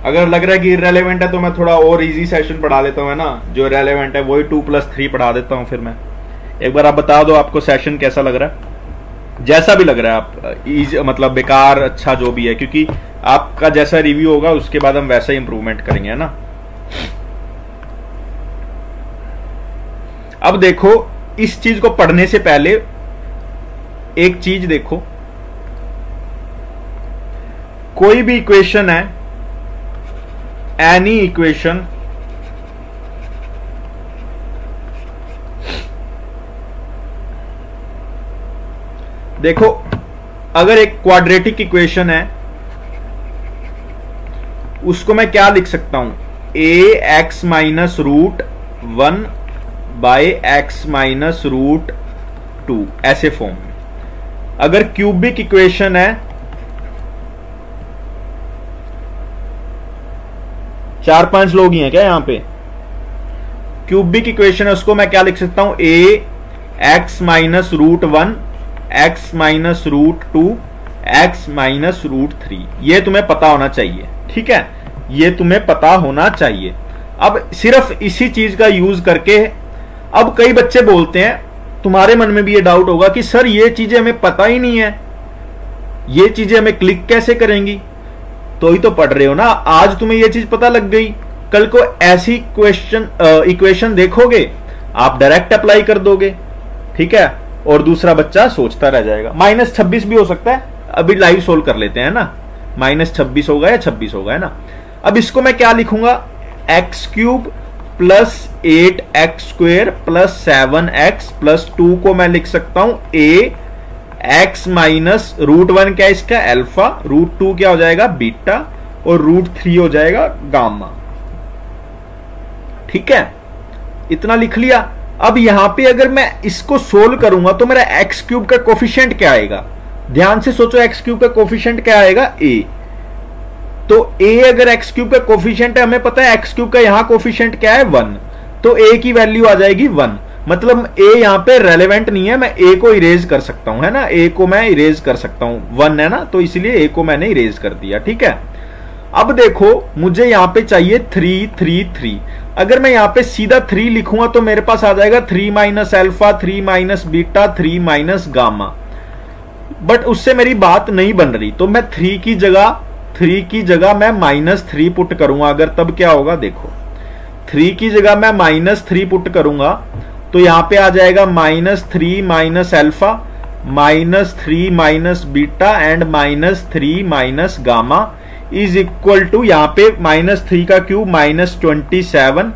अगर लग रहा है कि इररेलेवेंट है तो मैं थोड़ा और इजी सेशन पढ़ा देता हूँ, है ना। जो रेलेवेंट है वही 2 + 3 पढ़ा देता हूँ। फिर मैं एक बार आप बता दो आपको सेशन कैसा लग रहा है, जैसा भी लग रहा है आप इजी, मतलब बेकार अच्छा जो भी है, क्योंकि आपका जैसा रिव्यू होगा उसके बाद हम वैसा ही इंप्रूवमेंट करेंगे, है ना। अब देखो, इस चीज को पढ़ने से पहले एक चीज देखो, कोई भी इक्वेशन है, एनी इक्वेशन देखो अगर एक क्वाड्रेटिक इक्वेशन है उसको मैं क्या लिख सकता हूं, A X minus root 1 by X minus root 2 ऐसे फॉर्म में। अगर क्यूबिक इक्वेशन है, 4-5 लोग ही हैं क्या यहां पे, क्यूबिक इक्वेशन है उसको मैं क्या लिख सकता हूं, A X minus root 1 X minus root 2 X minus root 3। ये तुम्हें पता होना चाहिए, ठीक है, ये तुम्हें पता होना चाहिए। अब सिर्फ इसी चीज का यूज करके, अब कई बच्चे बोलते हैं, तुम्हारे मन में भी ये डाउट होगा कि सर ये चीजें हमें पता ही नहीं है, ये चीजें हमें क्लिक कैसे करेंगी। तो ही तो पढ़ रहे हो ना, आज तुम्हें ये चीज पता लग गई, कल को ऐसी इक्वेशन देखोगे आप डायरेक्ट अप्लाई कर दोगे, ठीक है, और दूसरा बच्चा सोचता रह जाएगा। -26 भी हो सकता है, अभी लाइव सोल्व कर लेते हैं ना, -26 होगा या 26 होगा, है ना। अब इसको मैं क्या लिखूंगा, x cube plus 8x square plus 7x plus 2 को मैं लिख सकता हूं ए एक्स माइनस रूट 1 क्या है इसका अल्फा, रूट 2 क्या हो जाएगा बीटा, और रूट 3 हो जाएगा गामा, ठीक है, इतना लिख लिया। अब यहां पे अगर मैं इसको सोल्व करूंगा तो मेरा एक्स क्यूब का कोफिशिएंट क्या आएगा, ध्यान से सोचो, एक्स क्यूब का कोफिशिएंट क्या आएगा, ए। तो ए अगर एक्स क्यूब का कोफिशिएंट है, हमें पता है एक्स क्यूब का यहां कोफिशिएंट क्या है 1, तो ए की वैल्यू आ जाएगी 1, मतलब ए यहां पे रेलेवेंट नहीं है, मैं ए को इरेज कर सकता हूं, है ना, ए को मैं इरेज कर सकता हूं, 1 है ना, तो इसलिए ए को मैंने इरेज कर दिया, ठीक है। अब देखो मुझे यहां पे चाहिए 3 3 3, अगर मैं यहां पे सीधा 3 लिखूंगा तो मेरे पास आ जाएगा 3 minus alpha 3 minus beta 3 minus gamma, but उससे मेरी बात नहीं बन रही, तो मैं 3 की जगह मैं -3 पुट करूंगा, अगर तब क्या होगा देखो, 3 की जगह मैं -3 पुट करूंगा तो यहां पे आ जाएगा -3 minus alpha -3 minus beta and -3 minus gamma is equal to, यहां पे -3 का क्यूब -27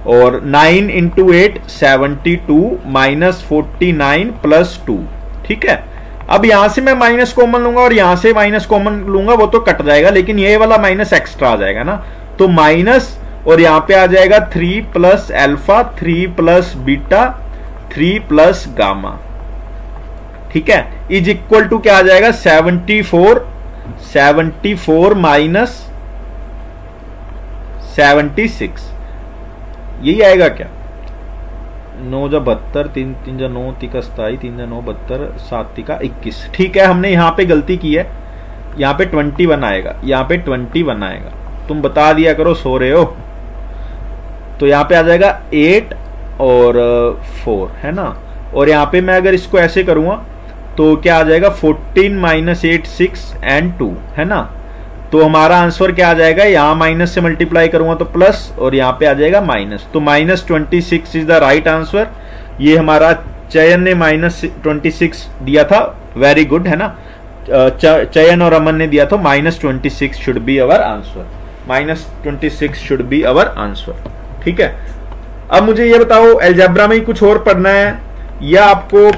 और 9 इंटू 8 72 -49 प्लस 2, ठीक है। अब यहां से मैं माइनस कॉमन लूंगा और यहां से माइनस कॉमन लूंगा, वो तो कट जाएगा, लेकिन ये वाला माइनस एक्स्ट्रा आ जाएगा ना, तो माइनस, और यहां पे आ जाएगा 3 plus alpha 3 plus beta 3 plus gamma, ठीक है, इज इक्वल टू क्या आ जाएगा 74 माइनस 76, यही आएगा क्या, 9 जा 72 3 3 जा 9 तिका 27 3 जा 9 72 7 तिका 21, ठीक है। हमने यहां पे गलती की है, यहां पे 21 आएगा, यहां पे 21 आएगा, तुम बता दिया करो, सो रहे हो। तो यहां पे आ जाएगा 8 और 4, है ना, और यहां पे मैं अगर इसको ऐसे करूंगा तो क्या आ जाएगा 14 माइनस 8 6 एंड 2, है ना, तो हमारा आंसर क्या आ जाएगा, यहां माइनस से मल्टीप्लाई करूंगा तो प्लस, और यहां पे आ जाएगा माइनस, तो -26 इज द राइट आंसर। ये हमारा चयन ने -26 दिया था, वेरी गुड, है ना, चयन और अमन ने दिया था -26 should be our answer, -26 should be our answer, ठीक है। अब मुझे ये बताओ, अलजेब्रा में ही कुछ और पढ़ना है या आपको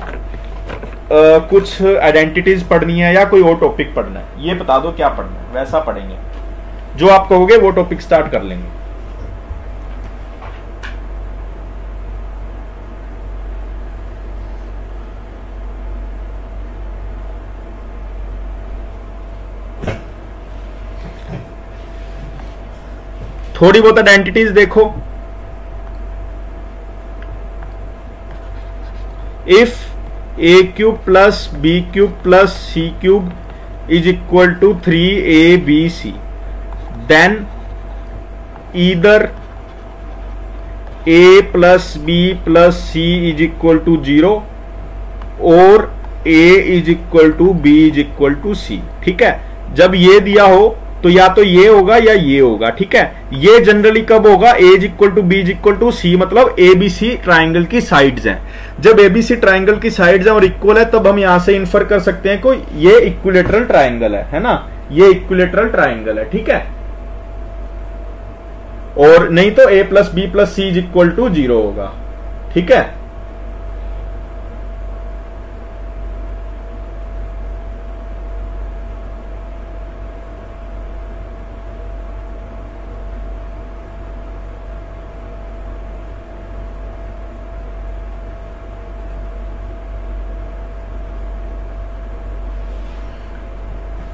कुछ आइडेंटिटीज पढ़नी है या कोई और टॉपिक पढ़ना है, ये बता दो क्या पढ़ना है, वैसा पढ़ेंगे, जो आप कहोगे वो टॉपिक स्टार्ट कर लेंगे। थोड़ी बहुत आइडेंटिटीज देखो, if a cube plus B cube plus C cube is equal to 3abc, then either a plus B plus C is equal to 0 और a is equal to b is equal to c, ठीक है। जब ये दिया हो तो या तो ये होगा या ये होगा, ठीक है। ये जनरली कब होगा, a is equal to B is equal to C, मतलब ABC ट्राइंगल की साइड्स हैं। जब ABC ट्राइंगल की साइड्स हैं और इक्वल है तब हम यहां से इन्फर कर सकते हैं को ये इक्विलेटरल ट्राइंगल है ना, ये इक्विलेटरल ट्राइंगल है, ठीक है। और नहीं तो a plus B plus C is equal to 0 होगा, ठीक है।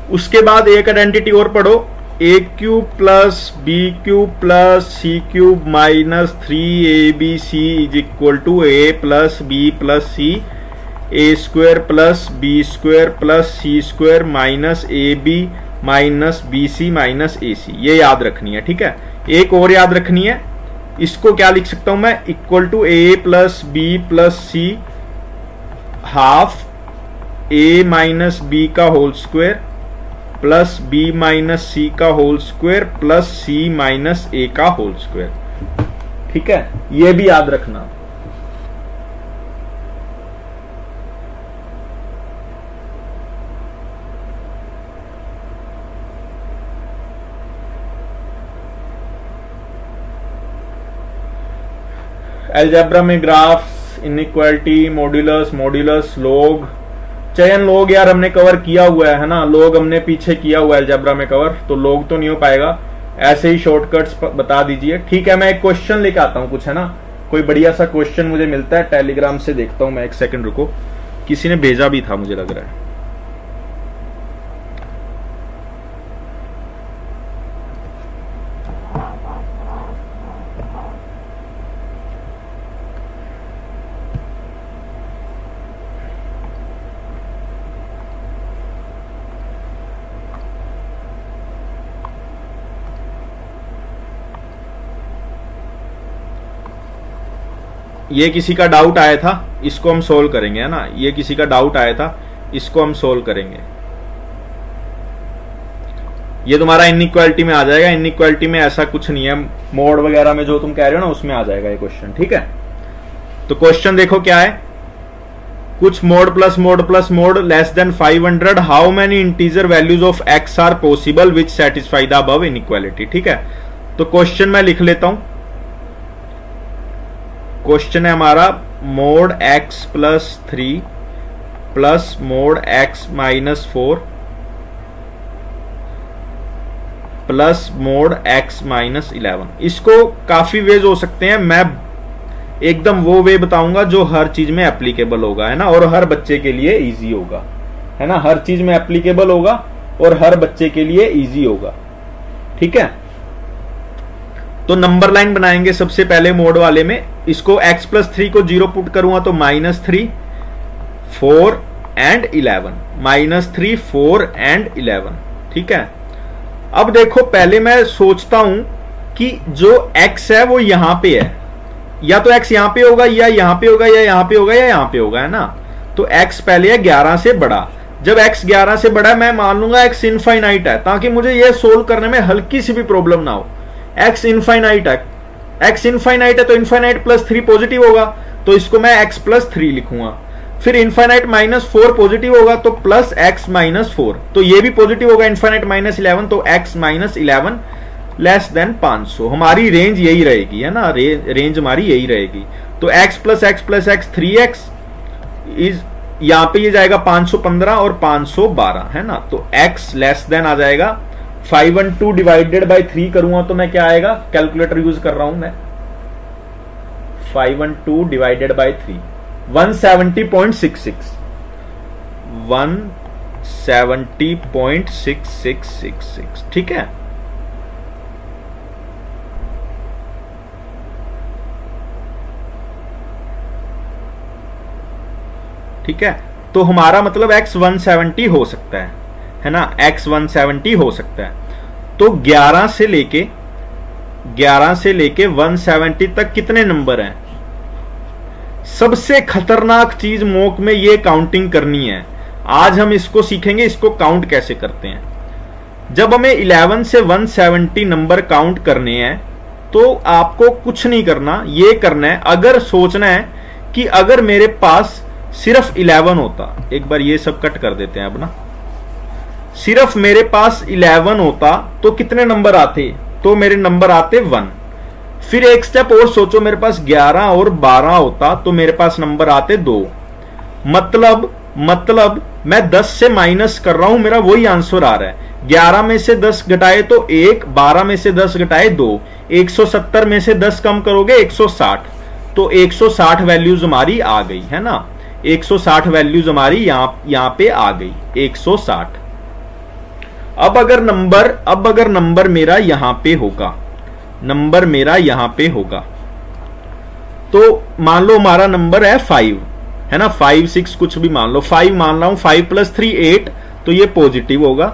उसके बाद एक आइडेंटिटी और पढ़ो, A cube plus B cube plus C cube minus 3ab c is equal to A plus B plus C, A square plus B square plus C square minus A B minus B C minus A C. ये याद रखनी है, ठीक है। एक और याद रखनी है, इसको क्या लिख सकता हूं मैं, equal to A plus B plus C half A minus B का whole square plus B minus C का whole square plus C minus A का होल स्क्वायर, ठीक है। ये भी याद रखना। अलजेब्रा में ग्राफ्स, इनइक्वालिटी, मॉड्यूलस, मॉड्यूलस, लोग, चयन लोग यार हमने कवर किया हुआ है ना, लोग हमने पीछे किया हुआ है अलजेब्रा में कवर, तो लोग तो नहीं हो पाएगा, ऐसे ही शॉर्टकट्स बता दीजिए, ठीक है। मैं एक क्वेश्चन लेके आता हूं कुछ, है ना, कोई बढ़िया सा क्वेश्चन मुझे मिलता है टेलीग्राम से, देखता हूं मैं, एक सेकंड रुको, किसी ने भेजा भी था मुझे लग रहा है। ये किसी का डाउट आया था, इसको हम सोल्व करेंगे, है ना। ये किसी का डाउट आया था, इसको हम सोल्व करेंगे। ये तुम्हारा इनइक्वालिटी में आ जाएगा, इनइक्वालिटी में ऐसा कुछ नहीं है, मोड वगैरह में जो तुम कह रहे हो ना उसमें आ जाएगा ये क्वेश्चन, ठीक है। तो क्वेश्चन देखो क्या है, कुछ mod plus mod less than 500, how many integer values of X are possible which satisfy the above inequality, ठीक है। तो क्वेश्चन मैं लिख लेता हूं, क्वेश्चन है हमारा mode x plus 3 plus mode x minus 4 plus mode x minus 11। इसको काफी वेज हो सकते हैं, मैं एकदम वो वे बताऊंगा जो हर चीज में एप्लीकेबल होगा, है ना, और हर बच्चे के लिए इजी होगा, है ना, हर चीज में एप्लीकेबल होगा और हर बच्चे के लिए इजी होगा, ठीक है। तो नंबर लाइन बनाएंगे सबसे पहले मोड वाले में, इसको x प्लस 3 को 0 पुट करूंगा तो माइनस 3 4 एंड 11, माइनस 3 4 एंड 11, ठीक है। अब देखो पहले मैं सोचता हूं कि जो x है वो यहां पे है, या तो x यहां पे होगा या यहां पे होगा या यहां पे होगा या यहां पे होगा, है ना। तो x पहले है 11 से बड़ा, जब x 11 से बड़ा है मैं मान लूंगा x इनफाइनाइट है, ताकि मुझे ये सोल्व करने में हल्की सी भी प्रॉब्लम ना हो। x इनफाइनाइट है, x इनफाइनाइट है तो इनफाइनाइट प्लस 3 पॉजिटिव होगा, तो इसको मैं x प्लस 3 लिखूंगा। फिर इनफाइनाइट माइनस 4 पॉजिटिव होगा तो प्लस x माइनस 4, तो ये भी पॉजिटिव होगा, इनफाइनाइट माइनस 11 तो x माइनस 11 लेस देन 500। हमारी रेंज यही रहेगी, है ना, रेंज हमारी यही रहेगी। तो x plus x plus x 3x is, यहां पे ये जाएगा 515 और 512, है ना। तो x लेस देन आ जाएगा 512 डिवाइडेड बाय 3 करूंगा तो मैं क्या आएगा, कैलकुलेटर यूज कर रहा हूं मैं, 512 डिवाइडेड बाय 3 170.66 170.6666, ठीक है। ठीक है, तो हमारा मतलब x 170 हो सकता है ना, x 170 हो सकता है। तो 11 से लेके 170 तक कितने नंबर हैं। सबसे खतरनाक चीज मॉक में ये काउंटिंग करनी है। आज हम इसको सीखेंगे, इसको काउंट कैसे करते हैं। जब हमें 11 से 170 नंबर काउंट करने हैं तो आपको कुछ नहीं करना, ये करना है, अगर सोचना है कि अगर मेरे पास सिर्फ 11 होता, एक बार ये सब कट कर देते हैं अब ना, सिर्फ मेरे पास 11 होता तो कितने नंबर आते, तो मेरे नंबर आते 1। फिर एक स्टेप और सोचो, मेरे पास 11 और 12 होता तो मेरे पास नंबर आते 2। मतलब मैं 10 से माइनस कर रहा हूं, मेरा वही आंसर आ रहा है। 11 में से 10 घटाए तो 1, 12 में से 10 घटाए 2, 170 में से 10 कम करोगे 160, तो 160 वैल्यूज हमारी आ गई, है ना। 160 वैल्यूज हमारी यहां पे आ गई, 160। अब अगर नंबर मेरा यहां पे होगा, नंबर मेरा यहां पे होगा, तो मान लो हमारा नंबर है 5, है ना, 5 6 कुछ भी मान लो, 5 मान रहा हूं, 5 + 3 8, तो ये पॉजिटिव होगा,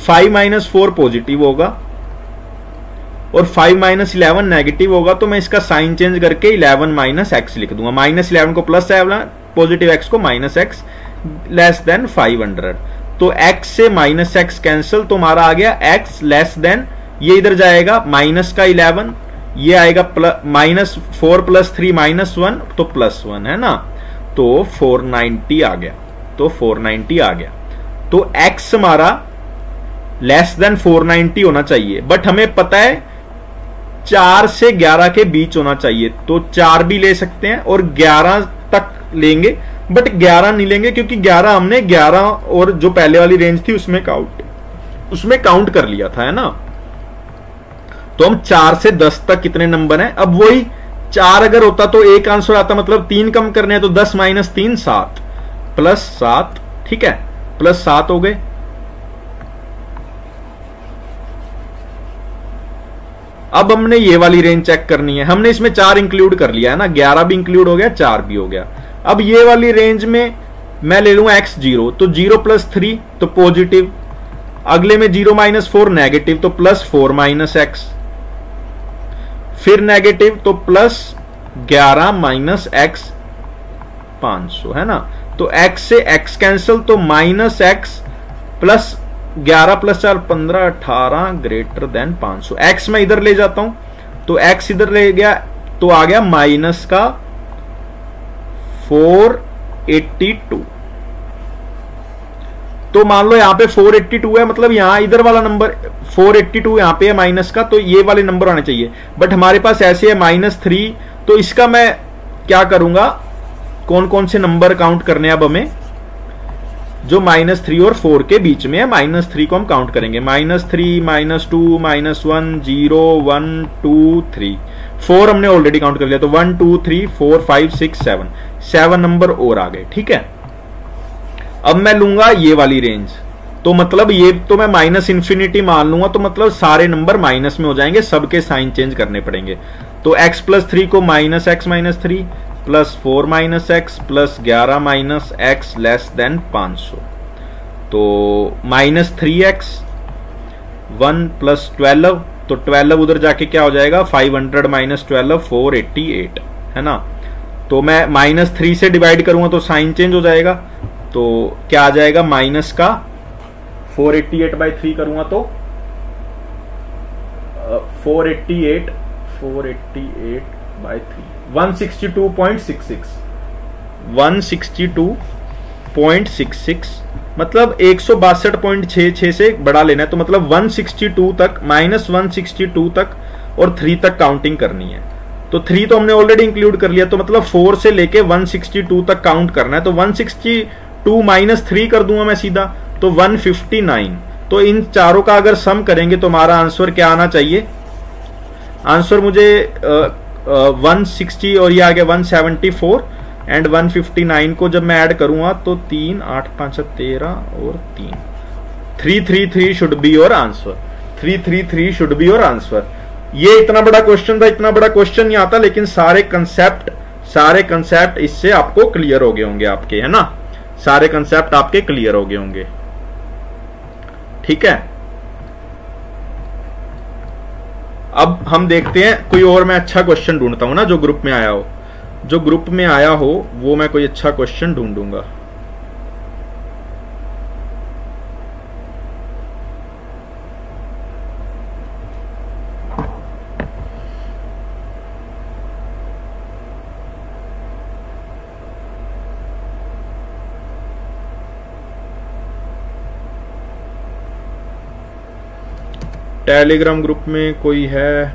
5 - 4 पॉजिटिव होगा, और 5 - 11 नेगेटिव होगा। तो मैं इसका साइन चेंज करके 11 - x लिख दूंगा, -11 को +7, पॉजिटिव x को -x, लेस देन 500। तो x से -x कैंसिल, तो हमारा आ गया x लेस देन, ये इधर जाएगा माइनस का 11, ये आएगा -4 + 3 -1, तो +1, है ना, तो 490 आ गया, तो 490 आ गया। तो x हमारा लेस देन 490 होना चाहिए, बट हमें पता है 4 से 11 के बीच होना चाहिए, तो 4 भी ले सकते हैं और 11 तक लेंगे, बट 11 नहीं लेंगे क्योंकि 11 हमने 11 और जो पहले वाली रेंज थी उसमें काउंट कर लिया था, है ना। तो हम 4 से 10 तक कितने नंबर हैं, अब वही 4 अगर होता तो एक आंसर आता, मतलब 3 कम करने हैं, तो 10 - 3 7 +7, ठीक है, +7 हो गए। अब हमने ये वाली रेंज चेक करनी है, हमने इसमें 4 इंक्लूड कर लिया है ना, 11 भी इंक्लूड हो गया, 4 भी हो गया। अब ये वाली रेंज में मैं ले लूंगा x0, तो 0 + 3 तो पॉजिटिव, अगले में 0 - 4 नेगेटिव, तो +4 - x, फिर नेगेटिव, तो +11 - x 500, है ना। तो x से x कैंसिल, तो -x +11 + 4 15 18 ग्रेटर देन 500। x मैं इधर ले जाता हूं, तो x इधर ले गया, तो आ गया माइनस का 482। तो मान लो यहां पे 482 है, मतलब यहां इधर वाला नंबर 482 यहां पे है माइनस का, तो ये वाले नंबर आने चाहिए, बट हमारे पास ऐसे है -3। तो इसका मैं क्या करूंगा, कौन कौन से नंबर काउंट करने हैं अब हमें, जो -3 और 4 के बीच में है, -3 को हम काउंट करेंगे, -3 -2 -1 0 1 2 3 4 हमने ऑलरेडी काउंट कर लिया, तो 1 2 3 4 5 6 7 नंबर और आ गए, ठीक है। अब मैं लूंगा ये वाली रेंज, तो मतलब ये तो मैं -∞ मान लूंगा, तो मतलब सारे नंबर माइनस में हो जाएंगे, सबके साइन चेंज करने पड़ेंगे। तो x + 3 को -x - 3 +4 - x +11 - x less than 500, तो -3x 1 + 12, तो 12 उधर जाके क्या हो जाएगा, 500 - 12 488, है ना। तो मैं -3 से डिवाइड करूंगा तो साइन चेंज हो जाएगा, तो क्या आ जाएगा, माइनस का 488/3 करूंगा तो 488/3 162.66 162.66, मतलब 162.66 से बड़ा लेना है, तो मतलब 162 तक, -162 तक और 3 तक काउंटिंग करनी है। तो 3 तो हमने ऑलरेडी इंक्लूड कर लिया, तो मतलब 4 से लेके 162 तक काउंट करना है, तो 162 - 3 कर दूंगा मैं सीधा, तो 159। तो इन चारों का अगर सम करेंगे तो हमारा आंसर क्या आना चाहिए, आंसर मुझे 160 और ये आ गया 174 एंड 159 को जब मैं ऐड करूंगा तो 3 8 5 13 और 3 333 should be your answer, 333 should be your answer. ये इतना बड़ा क्वेश्चन था, इतना बड़ा क्वेश्चन नहीं आता, लेकिन सारे कंसेप्ट इससे आपको क्लियर हो गए होंगे आपके, है ना, सारे कंसेप्ट आपके क्लियर हो गए होंगे, ठीक है। अब हम देखते हैं कोई और, मैं अच्छा क्वेश्चन ढूंढता हूं ना जो ग्रुप में आया हो, वो मैं कोई अच्छा क्वेश्चन ढूंढूंगा। टेलीग्राम ग्रुप में कोई है,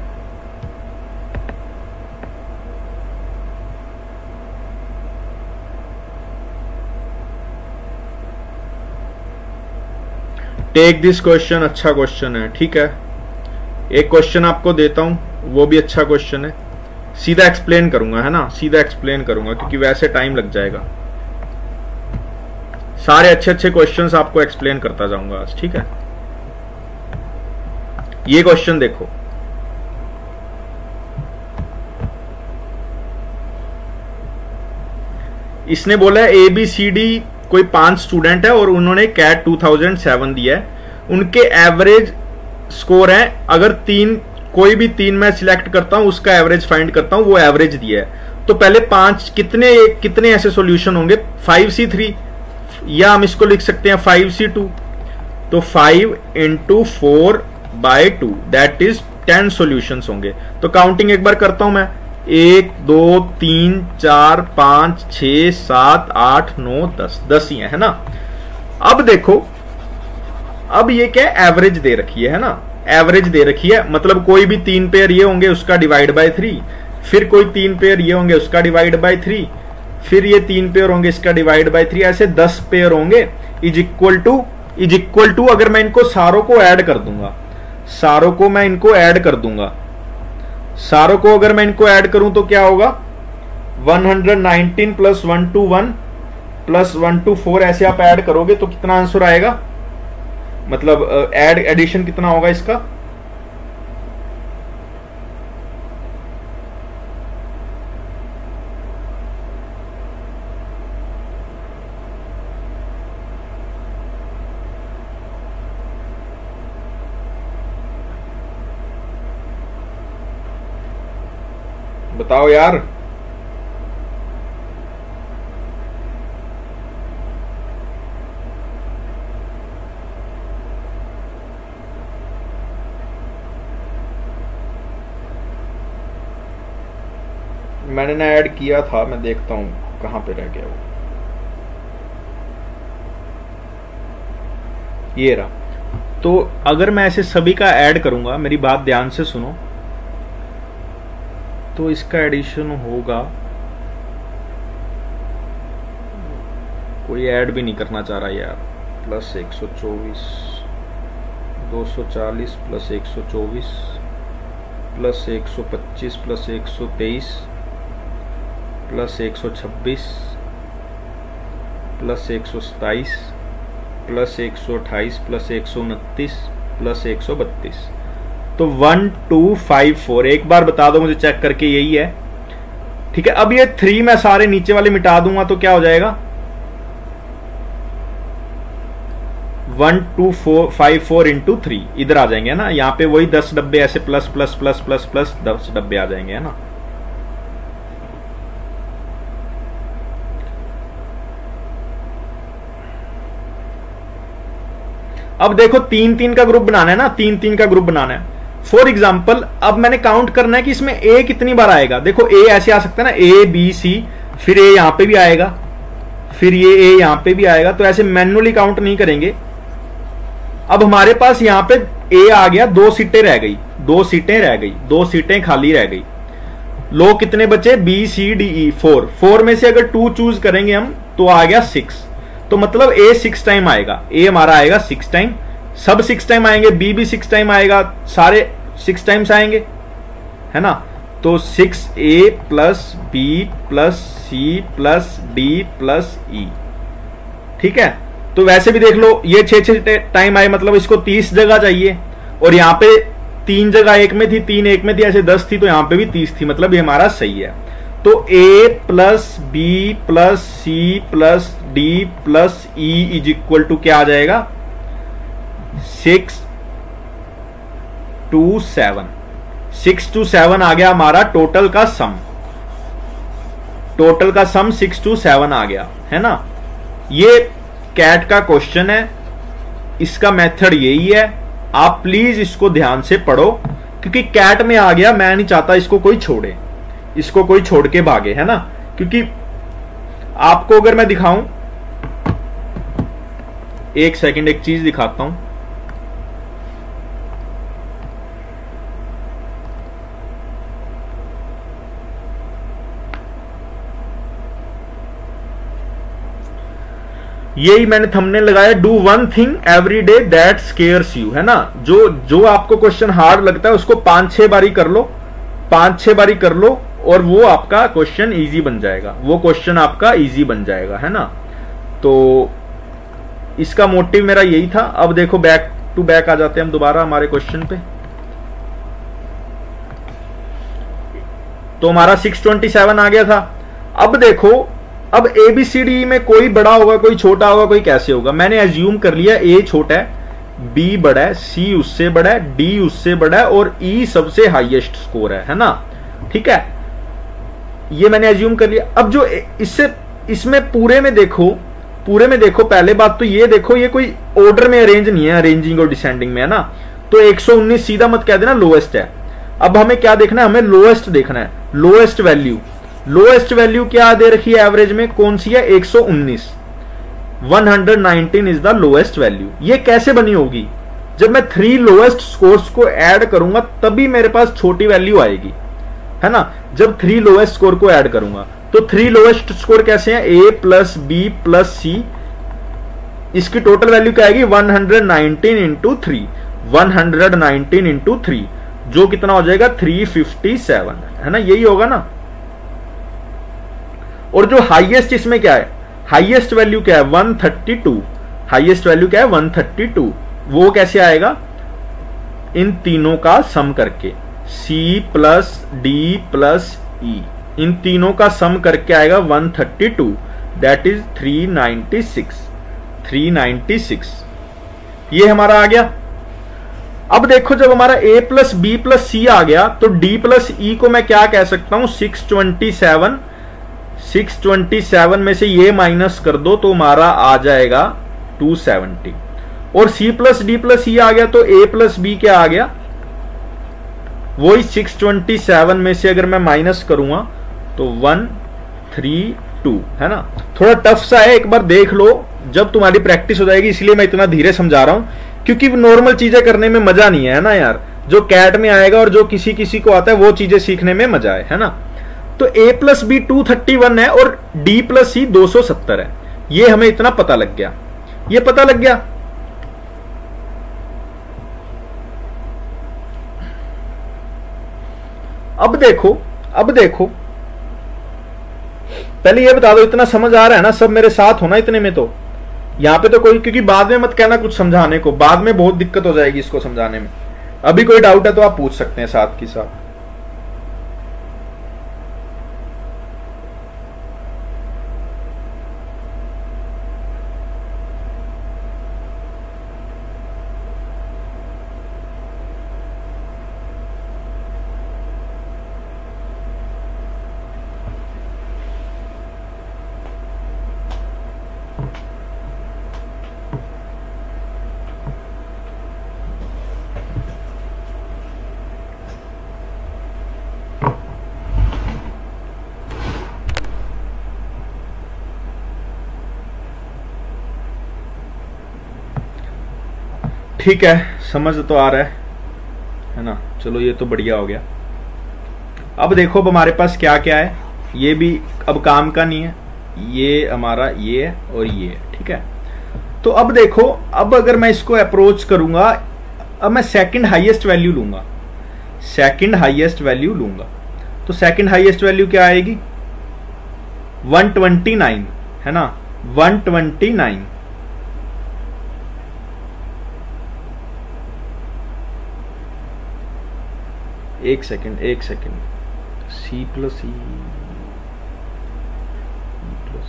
टेक दिस क्वेश्चन, अच्छा क्वेश्चन है, ठीक है। एक क्वेश्चन आपको देता हूं, वो भी अच्छा क्वेश्चन है, सीधा एक्सप्लेन करूंगा, है ना, सीधा एक्सप्लेन करूंगा क्योंकि वैसे टाइम लग जाएगा। सारे अच्छे क्वेश्चंस आपको एक्सप्लेन करता जाऊंगा आज, ठीक है। ये क्वेश्चन देखो, इसने बोला है ए बी सी डी कोई 5 स्टूडेंट है और उन्होंने कैट 2007 दिया है, उनके एवरेज स्कोर है, अगर कोई भी 3 मैं सिलेक्ट करता हूं उसका एवरेज फाइंड करता हूं, वो एवरेज दिया है। तो पहले 5 कितने ऐसे सॉल्यूशन होंगे, 5C3 या हम इसको लिख सकते हैं 5C2, तो 5 × 4/2 दैट इज 10 सॉल्यूशंस होंगे। तो काउंटिंग एक बार करता हूं मैं, 1 2 3 4 5 6 7 8 9 10 ही है ना। अब देखो, अब ये क्या एवरेज दे रखी है ना, एवरेज दे रखी है, मतलब कोई भी 3 पेयर ये होंगे उसका डिवाइड बाय 3, फिर कोई 3 पेयर ये होंगे उसका डिवाइड बाय 3, फिर ये 3 पेयर होंगे इसका डिवाइड बाय 3, ऐसे 10 पेयर होंगे। इज इक्वल टू अगर मैं इनको सारों को ऐड कर दूंगा, सारों को मैं इनको ऐड कर दूंगा, सारों को अगर मैं इनको ऐड करूं तो क्या होगा, 119 + 121 + 124 ऐसे आप ऐड करोगे तो कितना आंसर आएगा, मतलब एडिशन कितना होगा इसका, बताओ यार। मैंने ना ऐड किया था, मैं देखता हूं कहां पे रह गया वो, ये रहा। तो अगर मैं ऐसे सभी का ऐड करूंगा, मेरी बात ध्यान से सुनो, तो इसका एडिशन होगा, कोई ऐड भी नहीं करना चाह रहा यार, +124 240 + 124 + 125 + 123 + 126 + 127 + 128 + 129 + 132, तो 1254। एक बार बता दो मुझे चेक करके, यही है, ठीक है। अब ये 3 मैं सारे नीचे वाले मिटा दूंगा तो क्या हो जाएगा, 1254 × 3 इधर आ जाएंगे ना, यहां पे वही 10 डब्बे ऐसे plus plus plus plus plus 10 डब्बे आ जाएंगे, है ना। अब देखो 3-3 का ग्रुप बनाना है ना, 3-3 का ग्रुप बनाना है। फॉर एग्जाम्पल अब मैंने काउंट करना है कि इसमें ए कितनी बार आएगा। देखो ए ऐसे आ सकता है ना, ए बी सी, फिर ए यहां पे भी आएगा, फिर ये ए यहां पे भी आएगा, तो ऐसे मैन्युअली काउंट नहीं करेंगे। अब हमारे पास यहां पे ए आ गया, 2 सीटें रह गई, 2 सीटें रह गई, 2 सीटें खाली रह गई। लोग कितने बचे, बी सी डी ई, 4 में से अगर 2 चूज करेंगे हम तो आ गया 6, तो मतलब ए 6 टाइम आएगा, ए हमारा आएगा 6 टाइम, सब 6 टाइम आएंगे, बी भी 6 टाइम आएगा, सारे 6 टाइम्स आएंगे, है ना। तो 6A + B + C + D + E, ठीक है। तो वैसे भी देख लो, ये 6 टाइम आए, मतलब इसको 30 जगह चाहिए, और यहां पे 3 जगह एक में थी, 3 एक में थी, ऐसे 10 थी, तो यहां पे भी 30 थी, मतलब ये हमारा सही है। तो A + B + C + D + E = क्या आ जाएगा, 6 to 7, 6 to 7 आ गया हमारा टोटल का सम, टोटल का सम 6 to 7 आ गया, है ना। ये कैट का क्वेश्चन है, इसका मेथड यही है, आप प्लीज इसको ध्यान से पढ़ो, क्योंकि कैट में आ गया, मैं नहीं चाहता इसको कोई छोड़े, इसको कोई छोड़ के भागे, है ना। क्योंकि आपको अगर मैं दिखाऊं, एक सेकंड एक चीज दिखाता हूं, यही मैंने थंबनेल लगाया, do 1 thing every day that scares you, है ना। जो आपको क्वेश्चन हार्ड लगता है उसको 5-6 बारी कर लो, 5-6 बारी कर लो, और वो आपका क्वेश्चन इजी बन जाएगा, वो क्वेश्चन आपका इजी बन जाएगा, है ना। तो इसका मोटिव मेरा यही था। अब देखो बैक टू बैक आ जाते हैं हम दोबारा हमारे क्वेश्चन पे। तो हमारा 627 आ गया था। अब देखो, अब ABCD में कोई बड़ा होगा, कोई छोटा होगा, कोई कैसे होगा। मैंने एज्यूम कर लिया A छोटा है, B बड़ा है, C उससे बड़ा है, D उससे बड़ा है और E सबसे हाईएस्ट स्कोर है ना। ठीक है, ये मैंने एज्यूम कर लिया। अब जो इसमें पूरे में देखो, पहले बात तो ये देखो, ये कोई ऑर्डर में अरेंज नहीं है, अरेंजिंग और डिसेंडिंग में है ना। तो 119 सीधा मत कह देना लोएस्ट है। अब हमें क्या देखना है, हमें लोएस्ट देखना है, लोएस्ट वैल्यू क्या दे रखी है एवरेज में, कौन सी है, 119। 119 इज द लोएस्ट वैल्यू। ये कैसे बनी होगी, जब मैं 3 लोएस्ट स्कोर्स को ऐड करूंगा तभी मेरे पास छोटी वैल्यू आएगी, है ना। जब 3 लोएस्ट स्कोर को ऐड करूंगा तो 3 लोएस्ट स्कोर कैसे हैं, A plus B plus C, इसकी टोटल वैल्यू क्या आएगी, 119 इंटू 3, 119 इंटू 3, जो कितना हो जाएगा 357, है ना, यही होगा ना। और जो हाईएस्ट इसमें क्या है, हाईएस्ट वैल्यू क्या है, 132, हाईएस्ट वैल्यू क्या है 132, वो कैसे आएगा, इन तीनों का सम करके, C plus D plus E, इन तीनों का सम करके आएगा 132, दैट इज 396। ये हमारा आ गया। अब देखो, जब हमारा A plus B plus C आ गया तो D प्लस E को मैं क्या कह सकता हूं, 627 में से ये माइनस कर दो तो हमारा आ जाएगा 270। और C plus D plus E आ गया तो A प्लस B क्या आ गया, वही 627 में से अगर मैं माइनस करूंगा तो 132, है ना। थोड़ा टफ सा है, एक बार देख लो, जब तुम्हारी प्रैक्टिस हो जाएगी, इसलिए मैं इतना धीरे समझा रहा हूं, क्योंकि नॉर्मल चीजें करने में मजा नहीं है ना यार। जो कैट में आएगा और जो किसी किसी को आता है वो चीजें सीखने में मजा है ना। तो A प्लस B 231 है और D प्लस C 270 है, ये हमें इतना पता लग गया, ये पता लग गया। अब देखो, पहले ये बता दो, इतना समझ आ रहा है ना, सब मेरे साथ होना इतने में। तो यहां पे तो कोई, क्योंकि बाद में मत कहना कुछ समझाने को, बाद में बहुत दिक्कत हो जाएगी इसको समझाने में। अभी कोई डाउट है तो आप पूछ सकते हैं साथ की साथ। ठीक है, समझ तो आ रहा है ना। चलो ये तो बढ़िया हो गया। अब देखो, अब हमारे पास क्या क्या है, ये भी अब काम का नहीं है, ये हमारा ये है और ये है, ठीक है। तो अब देखो, अब अगर मैं इसको अप्रोच करूंगा, अब मैं सेकंड हाईएस्ट वैल्यू लूंगा, तो सेकंड हाईएस्ट वैल्यू क्या आएगी, 129, है ना, 129। एक second, C plus E plus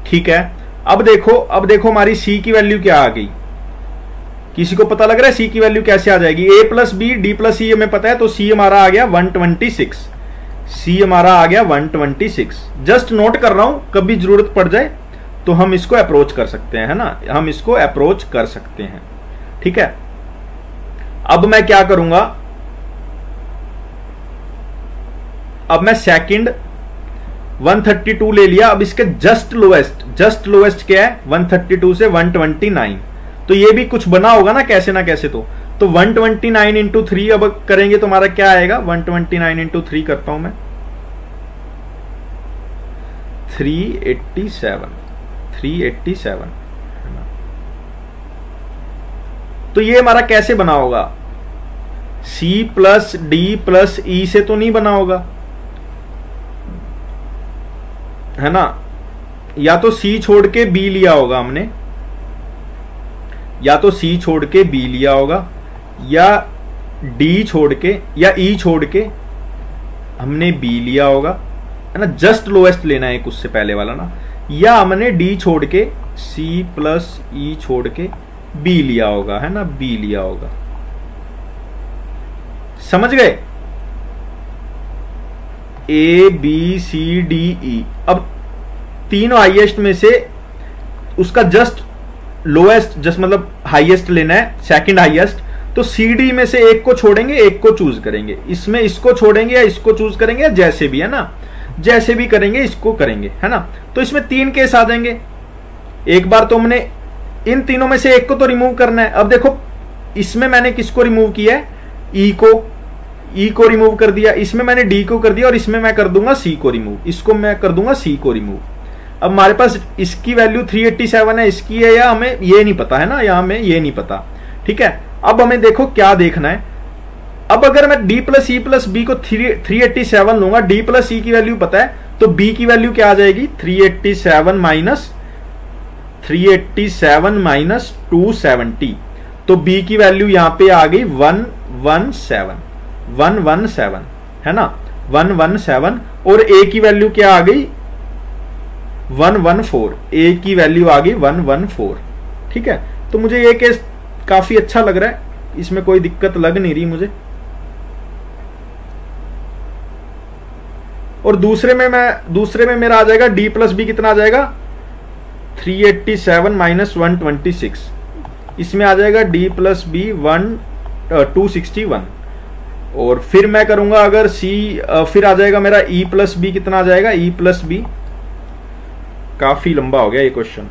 ठीक है। अब देखो हमारी C की वैल्यू क्या आ गई, किसी को पता लग रहा है C की वैल्यू कैसे आ जाएगी। A plus B D plus E हमें पता है, तो C हमारा आ गया 126, C हमारा आ गया 126। जस्ट नोट कर रहा हूं, कभी जरूरत पड़ जाए तो हम इसको अप्रोच कर सकते हैं, है ना, हम इसको अप्रोच कर सकते हैं, ठीक है। अब मैं क्या करूंगा, अब मैं सेकंड 132 ले लिया। अब इसके जस्ट लोएस्ट क्या है, 132 से 129, तो ये भी कुछ बना होगा ना कैसे ना कैसे। तो 129 इंटू 3 अब करेंगे तो हमारा क्या आएगा, 129 इंटू 3 करता हूं मैं, 387। तो ये हमारा कैसे बना होगा, C plus D plus E से तो नहीं बना होगा, है ना, या तो C छोड़ के B लिया होगा हमने, या तो सी छोड़ के बी लिया होगा, या डी छोड़ के या ई छोड़ के हमने बी लिया होगा, है ना, जस्ट लोएस्ट लेना है एक उससे पहले वाला ना, या हमने डी छोड़ के सी प्लस ई छोड़ के बी लिया होगा, है ना, बी लिया होगा। समझ गए? A B C D E. अब तीनों हाईएस्ट में से उसका जस्ट लोएस्ट, जस्ट मतलब हाईएस्ट लेना है, सेकंड हाईएस्ट। तो सी डी में से एक को छोड़ेंगे, एक को चूज करेंगे। इसमें इसको छोड़ेंगे या इसको चूज करेंगे, या जैसे भी, है ना, जैसे भी करेंगे इसको करेंगे, है ना। तो इसमें 3 केस आ जाएंगे। एक बार तो हमने इन तीनों में से एक को तो रिमूव करना है। अब देखो इसमें मैंने किसको रिमूव किया है, ई को रिमूव कर दिया, इसमें मैंने डी को कर दिया, और इसमें मैं कर दूंगा सी को रिमूव, इसको मैं कर दूंगा सी को रिमूव। अब हमारे पास इसकी वैल्यू 387 है, इसकी है, या हमें ये नहीं पता, है ना, या हमें ये नहीं पता। ठीक है, अब हमें देखो क्या देखना है। अब अगर मैं D plus E plus B को 387 लूंगा, डी प्लस ई की वैल्यू पता है, तो बी की वैल्यू क्या आ जाएगी, 387 माइनस 270। तो बी की वैल्यू यहां पे आ गई 117, है ना, 117। और ए की वैल्यू क्या आ गई, 114। ए की वैल्यू आ गई 114। ठीक है, तो मुझे ये केस काफी अच्छा लग रहा है, इसमें कोई दिक्कत लग नहीं रही मुझे। और दूसरे में मेरा आ जाएगा डी प्लस बी, कितना आ जाएगा, 387 माइनस 126। इसमें आ जाएगा डी प्लस बी 261। और फिर मैं करूंगा अगर सी, फिर आ जाएगा मेरा ई प्लस बी, कितना आ जाएगा, ई प्लस बी। काफी लंबा हो गया ये क्वेश्चन,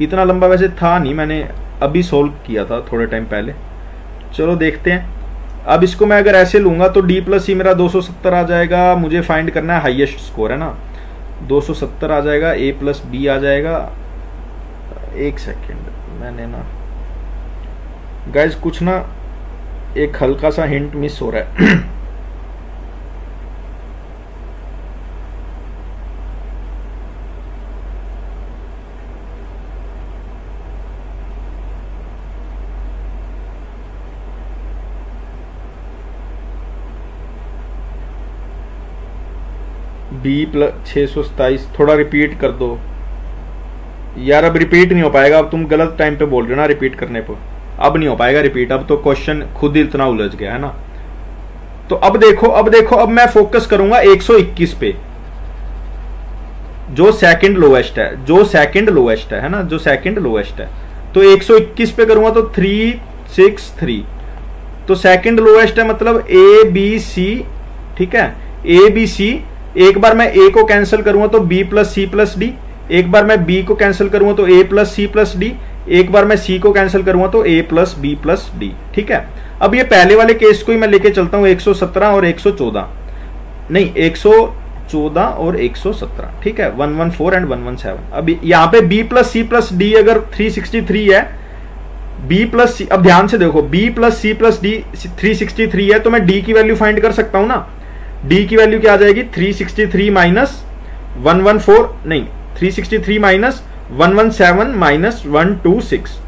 इतना लंबा वैसे था नहीं, मैंने अभी सोल्व किया था थोड़े टाइम पहले। चलो देखते हैं। अब इसको मैं अगर ऐसे लूंगा तो डी प्लस सी मेरा 270 आ जाएगा। मुझे फाइंड करना है हाईएस्ट स्कोर, है ना, 270 आ जाएगा। ए प्लस बी आ जाएगा। एक सेकेंड, मैंने ना गाइज कुछ ना एक हल्का सा हिंट मिस हो रहा है। बी प्लस 627 थोड़ा रिपीट कर दो यार। अब रिपीट नहीं हो पाएगा, अब तुम गलत टाइम पे बोल रहे हो ना रिपीट करने पर, अब नहीं हो पाएगा रिपीट। अब तो क्वेश्चन खुद ही इतना उलझ गया है ना। तो अब देखो अब मैं फोकस करूंगा 121 पे, जो सेकंड लोएस्ट है, है ना, जो सेकंड लोएस्ट है। तो 121 पे करूंगा तो 363। तो सेकंड लोएस्ट है, मतलब ए बी सी। ठीक है, ए बी सी। एक बार मैं ए को कैंसिल करूंगा तो B plus C plus D. एक बार मैं बी को कैंसिल करूंगा तो A plus C plus D. एक बार मैं सी को कैंसिल करूंगा तो A plus B plus D. ठीक है, अब ये पहले वाले केस को ही मैं लेके चलता हूं, 117 और 114 नहीं, 114 और 117। ठीक है, 114 एंड 117। अब यहां पे B plus C plus D अगर 363 है, बी प्लस सी, अब ध्यान से देखो, B plus C plus D 363 है, तो मैं डी की वैल्यू फाइंड कर सकता हूं ना। डी की वैल्यू क्या आ जाएगी, 363 माइनस 114 नहीं, 363 माइनस 117 माइनस 126।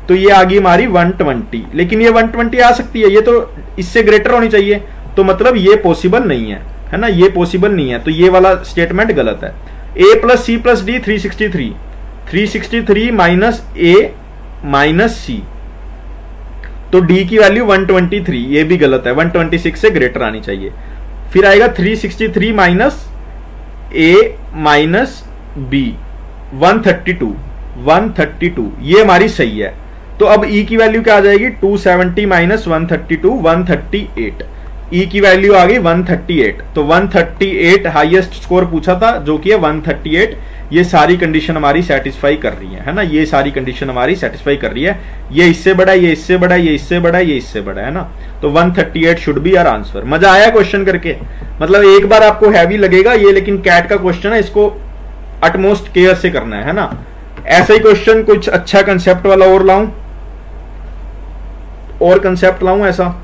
तो ये आ गई हमारी 120। लेकिन ये 120 आ सकती है, ये तो इससे ग्रेटर होनी चाहिए, तो मतलब ये पॉसिबल नहीं है ना, ये पॉसिबल नहीं है। तो ये वाला स्टेटमेंट गलत है। A plus C plus D 363 minus A minus C, तो डी की वैल्यू 123, ये भी गलत है, 126 से ग्रेटर आनी चाहिए। फिर आएगा 363 माइनस ए माइनस बी 132, ये हमारी सही है। तो अब ई की वैल्यू क्या आ जाएगी, 270 माइनस 132 138। ई की वैल्यू आ गई 138। तो 138 हाईएस्ट स्कोर पूछा था, जो कि है 138। ये सारी कंडीशन हमारी सेटिस्फाई कर रही है ना, ये सारी कंडीशन हमारी सेटिस्फाई कर रही है। ये इससे बड़ा है, ये इससे बड़ा है, ये इससे बड़ा है, ये इससे बड़ा है ना। तो 138 शुड बी आवर आंसर। मजा आया क्वेश्चन करके? मतलब एक बार आपको हैवी लगेगा ये, लेकिन कैट का क्वेश्चन है, इसको अटमोस्ट केयर से करना है ना। ऐसा ही क्वेश्चन कुछ अच्छा कंसेप्ट वाला और लाऊं, और कंसेप्ट लाऊं ऐसा।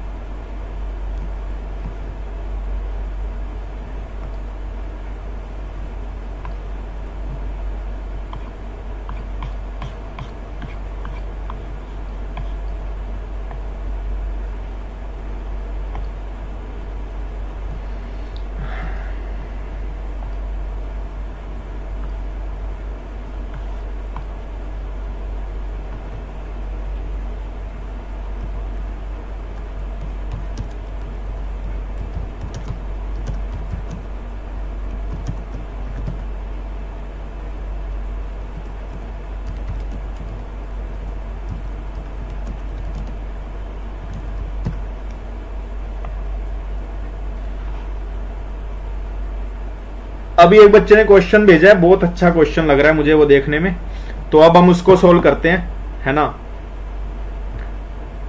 अभी एक बच्चे ने क्वेश्चन भेजा है, बहुत अच्छा क्वेश्चन लग रहा है मुझे वो देखने में, तो अब हम उसको सोल्व करते हैं, है ना।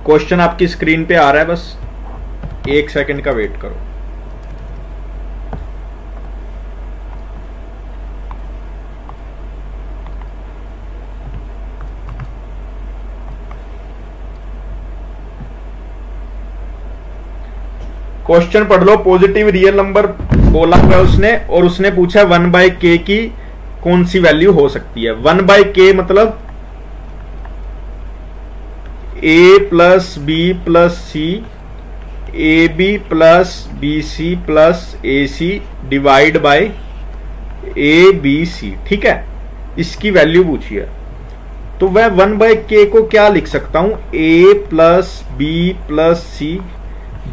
क्वेश्चन आपकी स्क्रीन पे आ रहा है, बस 1 सेकंड का वेट करो। क्वेश्चन पढ़ लो। पॉजिटिव रियल नंबर बोला हुआ उसने, और उसने पूछा 1/k की कौन सी वैल्यू हो सकती है। 1/k मतलब a plus B plus C, A B plus B C plus A C divide by A B C, ठीक है, इसकी वैल्यू पूछी है। तो वह 1/k को क्या लिख सकता हूं, a plus B plus C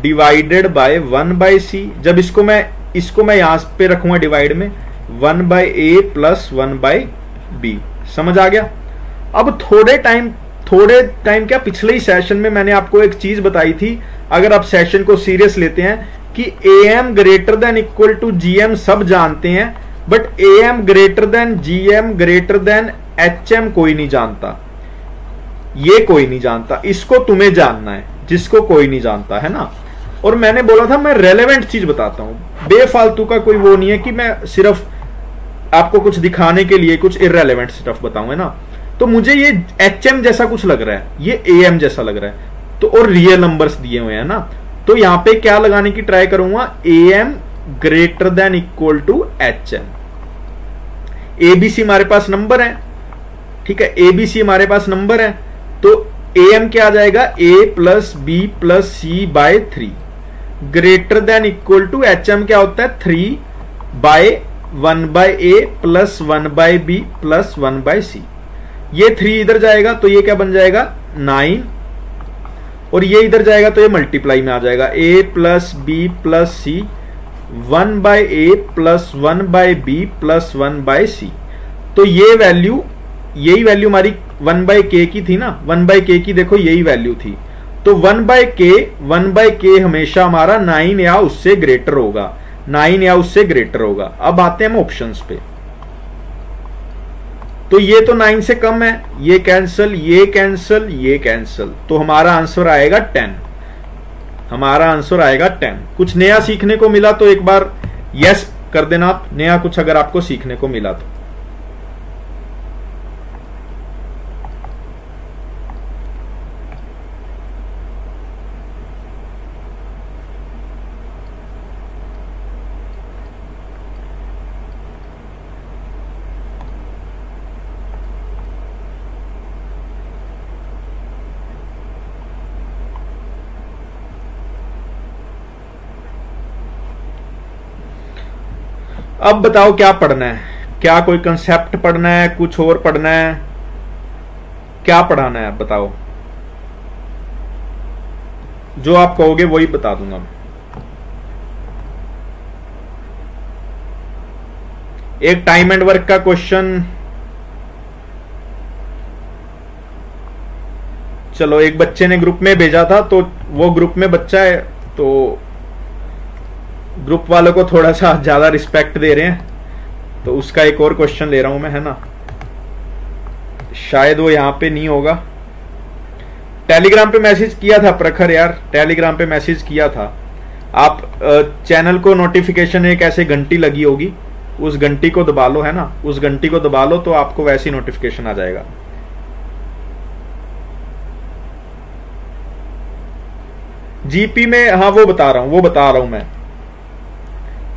divided by 1/c। जब इसको मैं यहां पे रखूंगा डिवाइड में, 1/a प्लस 1/b। समझ आ गया। अब थोड़े टाइम क्या, पिछले ही सेशन में मैंने आपको एक चीज बताई थी, अगर आप सेशन को सीरियस लेते हैं, कि am greater than equal to gm सब जानते हैं, but am greater than gm greater than hm कोई नहीं जानता। ये कोई नहीं जानता, इसको तुम्हें जानना है, जिसको कोई नहीं जानता, है ना। और मैंने बोला था मैं रेलेवेंट चीज बताता हूं, बेफालतू का कोई वो नहीं है कि मैं सिर्फ आपको कुछ दिखाने के लिए कुछ इररेलेवेंट स्टफ बताऊं, है ना। तो मुझे ये HM जैसा कुछ लग रहा है, ये AM जैसा लग रहा है, तो और रियल नंबर्स दिए हुए हैं ना, तो यहां पे क्या लगाने की ट्राई करूंगा, AM greater than equal to HM। ABC हमारे पास नंबर है, ठीक है, ABC हमारे पास नंबर है, तो AM क्या आ जाएगा, A plus B plus C by 3 greater than equal to HM क्या होता है, 3/1/A plus 1/B plus 1/C। ये 3 इधर जाएगा तो ये क्या बन जाएगा, 9, और ये इधर जाएगा तो ये मल्टीप्लाई में आ जाएगा, A plus B plus C 1/A plus 1/B plus 1/C। तो ये वैल्यू, यही वैल्यू हमारी 1/k की थी ना, 1/k की देखो यही वैल्यू थी, तो 1/k हमेशा हमारा 9 या उससे ग्रेटर होगा, 9 या उससे ग्रेटर होगा। अब आते हैं हम ऑप्शंस पे, तो ये तो 9 से कम है, ये कैंसल, ये कैंसल, ये कैंसल, तो हमारा आंसर आएगा 10, हमारा आंसर आएगा 10। कुछ नया सीखने को मिला तो एक बार यस कर देना आप, नया कुछ अगर आपको सीखने को मिला तो। अब बताओ क्या पढ़ना है, क्या कोई कंसेप्ट पढ़ना है, कुछ और पढ़ना है, क्या पढ़ाना है, बताओ। जो आप कहोगे वही बता दूंगा मैं। एक टाइम एंड वर्क का क्वेश्चन, चलो एक बच्चे ने ग्रुप में भेजा था, तो वो ग्रुप में बच्चा है, तो ग्रुप वालों को थोड़ा सा ज्यादा रिस्पेक्ट दे रहे हैं, तो उसका एक और क्वेश्चन ले रहा हूं मैं, है ना। शायद वो यहां पे नहीं होगा। टेलीग्राम पे मैसेज किया था प्रखर यार, टेलीग्राम पे मैसेज किया था। आप चैनल को नोटिफिकेशन एक ऐसे घंटी लगी होगी, उस घंटी को दबा लो, है ना, उस घंटी को दबा लो तो आपको वैसी नोटिफिकेशन आ जाएगा। जीपी में, हाँ वो बता रहा हूं मैं,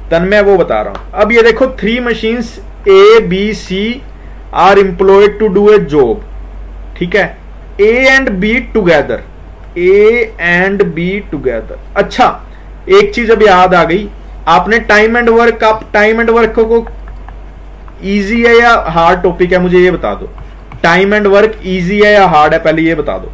तन्मय वो बता रहा हूं। अब ये देखो 3 machines A B C are employed to do a job, ठीक है, A and B together, A and B together. अच्छा एक चीज अब याद आ गई, आपने टाइम एंड वर्क, आप टाइम एंड वर्क को इजी है या हार्ड टॉपिक है मुझे ये बता दो। टाइम एंड वर्क इजी है या हार्ड है, पहले ये बता दो।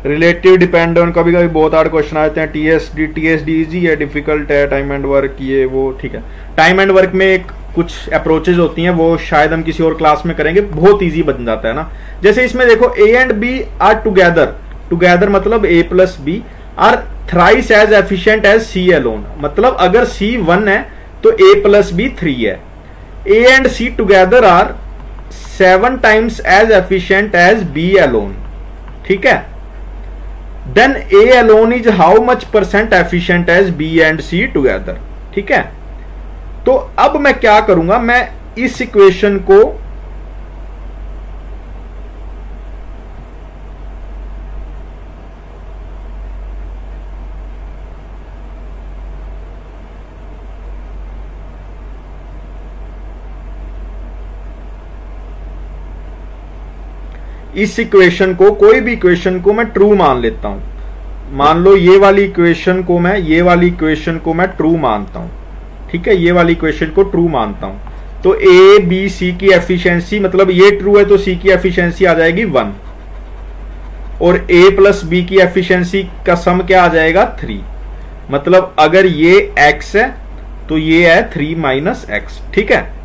रिलेटिव डिपेंड ऑन, कभी कभी बहुत हार्ड क्वेश्चन आते हैं। टीएसडी इजी है, डिफिकल्ट है, टाइम एंड वर्क, ये वो, ठीक है। टाइम एंड वर्क में एक कुछ अप्रोचेज होती हैं, वो शायद हम किसी और क्लास में करेंगे, बहुत इजी बन जाता है ना। जैसे इसमें देखो A and B are together मतलब A plus B are thrice as efficient as C alone, मतलब अगर सी 1 है तो ए प्लस बी 3 है। A and C together are 7 times as efficient as B alone, ठीक है। Then A alone is how much % efficient as B and C together, ठीक है। तो अब मैं क्या करूंगा, मैं इस इक्वेशन को कोई भी इक्वेशन को मैं ट्रू मान लेता हूं। मान लो ये वाली इक्वेशन को मैं ट्रू मानता हूं, ठीक है। ये वाली इक्वेशन को ट्रू मानता हूं तो ए बी सी की एफिशिएंसी, मतलब ये ट्रू है तो सी की एफिशिएंसी आ जाएगी 1, और ए प्लस बी की एफिशिएंसी का सम क्या आ जाएगा 3। मतलब अगर ये x है तो ये है 3 माइनस एक्स, ठीक है।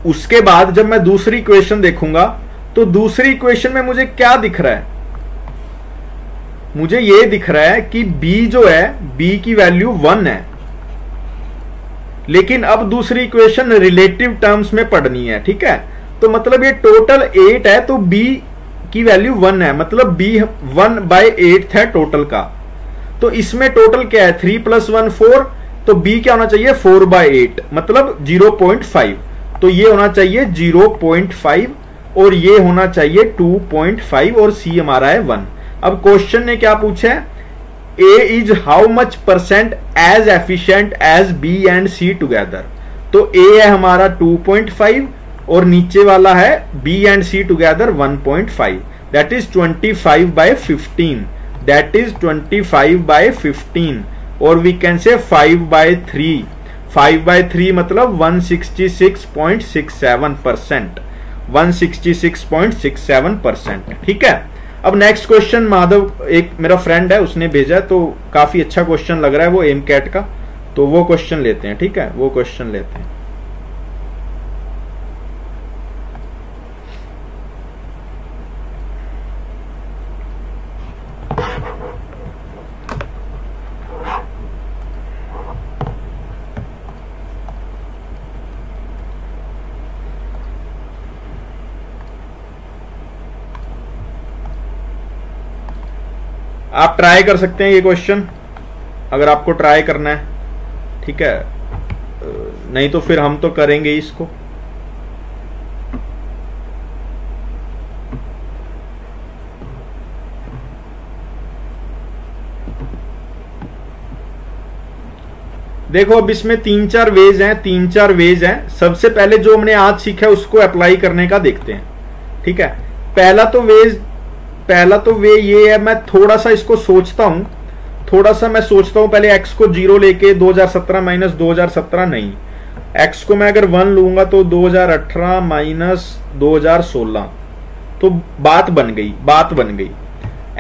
उसके बाद जब मैं दूसरी इक्वेशन देखूंगा तो दूसरी इक्वेशन में मुझे क्या दिख रहा है, मुझे ये दिख रहा है कि b जो है, b की वैल्यू 1 है, लेकिन अब दूसरी इक्वेशन रिलेटिव टर्म्स में पढ़नी है, ठीक है। तो मतलब ये टोटल 8 है तो b की वैल्यू 1 है, मतलब b 1/8 है टोटल का। तो इसमें टोटल क्या है 3 + 1 4, तो b क्या होना चाहिए 4/8 मतलब 0.5, तो ये होना चाहिए 0.5 और ये होना चाहिए 2.5 और c हमारा है 1। अब क्वेश्चन ने क्या पूछा है, a is how much % as efficient as b and c together. तो a है हमारा 2.5 और नीचे वाला है b and c together 1.5, that is 25/15, that is 25/15, और वी कैन से 5/3, 5/3 मतलब 166.67%, 166.67%, ठीक है। अब नेक्स्ट क्वेश्चन माधव, एक मेरा फ्रेंड है, उसने भेजा, तो काफी अच्छा क्वेश्चन लग रहा है वो एम कैट का, तो वो क्वेश्चन लेते हैं, ठीक है, वो क्वेश्चन लेते हैं। आप ट्राई कर सकते हैं ये क्वेश्चन, अगर आपको ट्राई करना है, ठीक है, नहीं तो फिर हम तो करेंगे इसको। देखो अब इसमें 3-4 वेज हैं, सबसे पहले जो हमने आज सीखा है उसको अप्लाई करने का देखते हैं, ठीक है। पहला तो वे ये है, मैं थोड़ा सा इसको सोचता हूं, पहले x को 0 लेके 2017 माइनस 2017 नहीं, x को मैं अगर 1 लूंगा तो 2018 माइनस 2016, तो बात बन गई।